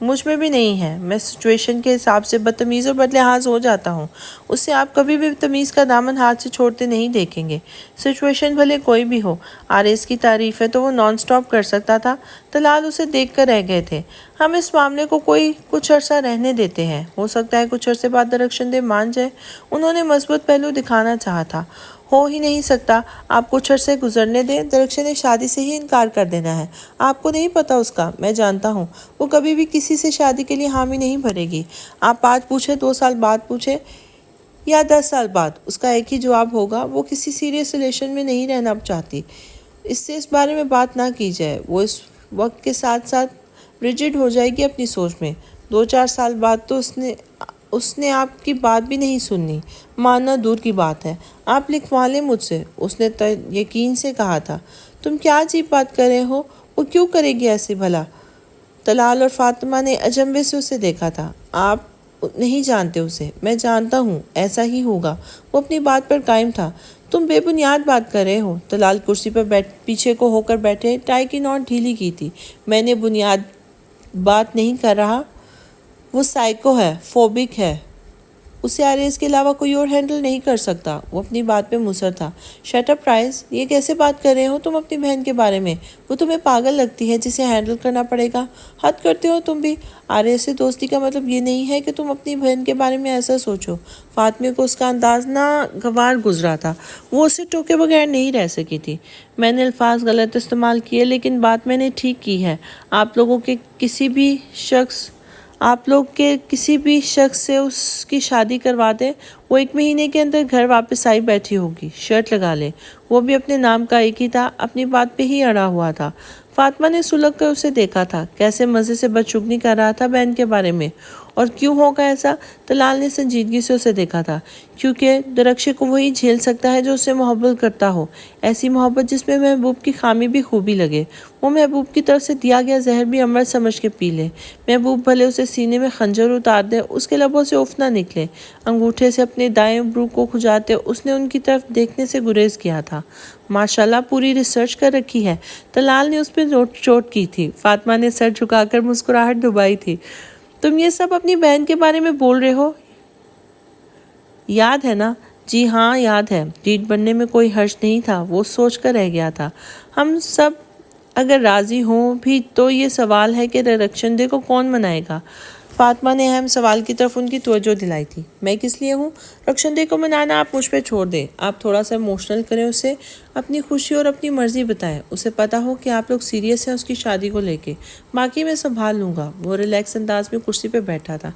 مجھ میں بھی نہیں ہیں۔ میں سچویشن کے حساب سے بدتمیز اور بدلحاظ ہو جاتا ہوں۔ اس سے آپ کبھی بھی تمیز کا دامن ہاتھ سے چھوڑتے نہیں دیکھیں گے، سچویشن بھلے کوئی بھی ہو۔ آریز کی تعریف ہے تو وہ نان سٹاپ کر سکتا تھا۔ طلال اسے دیکھ کر رہ گئے تھے۔ ہم اس معاملے کو کچھ عرصہ رہنے دیتے ہیں، ہو سکتا ہے کچھ عرصے بعد درخشندے مان جائے۔ انہوں نے مثبت پہلو دکھانا چاہا تھا۔ ہو ہی نہیں سکتا، آپ کچھ عرصے گزرنے دیں۔ درخشن نے شادی سے ہی انکار کر دینا ہے۔ آپ کو نہیں پتا اس کا، میں جانتا ہوں۔ وہ کبھی بھی کسی سے شادی کے لیے حامی نہیں بھرے گی۔ آپ آج پوچھیں، 2 سال بعد پوچھیں یا 10 سال بعد، اس کا ایک ہی جواب ہوگا، وہ کسی سیریس ریلیشن میں نہیں رہنا چاہتی۔ اس سے اس بارے میں بات نہ کی جائے۔ وہ اس وقت کے ساتھ ساتھ ریجڈ ہو جائے گی اپنی سوچ میں۔ 2-4 سال بعد تو اس نے آپ کی بات بھی نہیں سننی، ماننا دور کی بات ہے۔ آپ لکھوا لیں مجھ سے، اس نے یقین سے کہا تھا۔ تم کیا عجیب بات کر رہے ہو؟ وہ کیوں کرے گی ایسے بھلا؟ طلال اور فاطمہ نے اجنبے سے اسے دیکھا تھا۔ آپ نہیں جانتے اسے، میں جانتا ہوں، ایسا ہی ہوگا۔ وہ اپنی بات پر قائم تھا۔ تم بے بنیاد بات کر رہے ہو۔ طلال کرسی پر پیچھے کو ہو کر بیٹھے، ٹائی کی نوٹ ڈھیلی کی تھی۔ میں نے بنیاد بات نہیں کر رہا۔ وہ سائیکو ہے، فوبک ہے۔ اسے آریز کے علاوہ کوئی اور ہینڈل نہیں کر سکتا۔ وہ اپنی بات پہ مصر تھا۔ شٹ اپ رائز، یہ کیسے بات کر رہے ہو تم اپنی بہن کے بارے میں؟ وہ تمہیں پاگل لگتی ہے جسے ہینڈل کرنا پڑے گا؟ حد کرتے ہو تم بھی۔ آریز سے دوستی کا مطلب یہ نہیں ہے کہ تم اپنی بہن کے بارے میں ایسا سوچو۔ فاطمہ کو اس کا انداز ناگوار گزرا تھا۔ وہ اسے ٹوکے بغیر نہیں رہ سکی تھی۔ میں نے الفاظ غلط استعمال کیے، لیکن بات میں نے ٹھیک کی ہے۔ آپ لوگ کے کسی بھی شخص سے اس کی شادی کروا دیں، وہ 1 مہینے کے اندر گھر واپس آئی بیٹھی ہوگی۔ شرط لگا لے۔ وہ بھی اپنے نام کا ایک ہی تھا، اپنی بات پہ ہی اڑا ہوا تھا۔ فاطمہ نے سلگ کر اسے دیکھا تھا، کیسے مزے سے بدشگنی کر رہا تھا بہن کے بارے میں۔ اور کیوں ہوگا ایسا؟ طلال نے سنجیدگی سے اسے دیکھا تھا۔ کیونکہ درخشے کو وہی جھیل سکتا ہے جو اسے محبت کرتا ہو، ایسی محبت جس میں محبوب کی خامی بھی خوبی لگے۔ وہ محبوب کی طرف سے دیا گیا زہر بھی امرت سمجھ کے پی لے۔ محبوب بھلے اسے سینے میں خنجر اتار دے، اس کے لبوں سے اف نہ نکلے۔ انگوٹھے سے اپنے دائیں ابرو کو کھجاتے اس نے ان کی طرف دیکھنے سے گریز کیا تھا۔ ماشاءاللہ، پوری ریسرچ کر رکھی ہے۔ طلال نے اس پہ چوٹ کی تھی۔ فاطمہ نے سر جھکا کر مسکراہٹ دبائی تھی۔ تم یہ سب اپنی بہن کے بارے میں بول رہے ہو، یاد ہے نا؟ جی ہاں، یاد ہے۔ ڈیٹ بننے میں کوئی حرج نہیں تھا، وہ سوچ کر رہ گیا تھا۔ ہم سب اگر راضی ہوں بھی تو یہ سوال ہے کہ رخشندے کو کون منائے گا؟ فاطمہ نے اہم سوال کی طرف ان کی توجہ دلائی تھی۔ میں کس لیے ہوں؟ رخشندے کو منانا آپ مجھ پہ چھوڑ دیں۔ آپ تھوڑا سا ایموشنل کریں اسے، اپنی خوشی اور اپنی مرضی بتائیں۔ اسے پتا ہو کہ آپ لوگ سیریس ہیں اس کی شادی کو لے کے۔ باقی میں سنبھال لوں گا۔ وہ ریلیکس انداز میں کرسی پہ بیٹھا تھا۔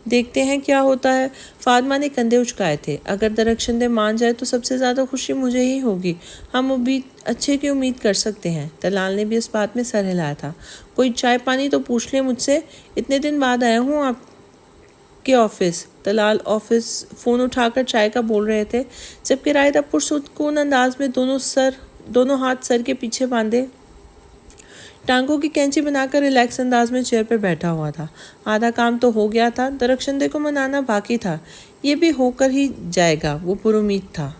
دیکھتے ہیں کیا ہوتا ہے۔ فاطمہ نے کندھے اچکائے تھے۔ اگر درخشندے مان جائے تو سب سے زیادہ خوشی مجھے ہی ہوگی۔ ہم اچھے کی امید کر سکتے ہیں۔ طلال نے بھی اس بات میں سر ہلایا تھا۔ کوئی چائے پانی تو پوچھ لیں مجھ سے، اتنے دن بعد آیا ہوں آپ کے آفس۔ طلال آفس فون اٹھا کر چائے کا بول رہے تھے، جبکہ رائدہ پرسکون انداز میں دونوں ہاتھ سر کے پیچھے باندھے ٹانگوں کی کینچی بنا کر ریلیکس انداز میں چیئر پر بیٹھا ہوا تھا۔ آدھا کام تو ہو گیا تھا، درخشندے کو منانا باقی تھا۔ یہ بھی ہو کر ہی جائے گا، وہ پر امید تھا۔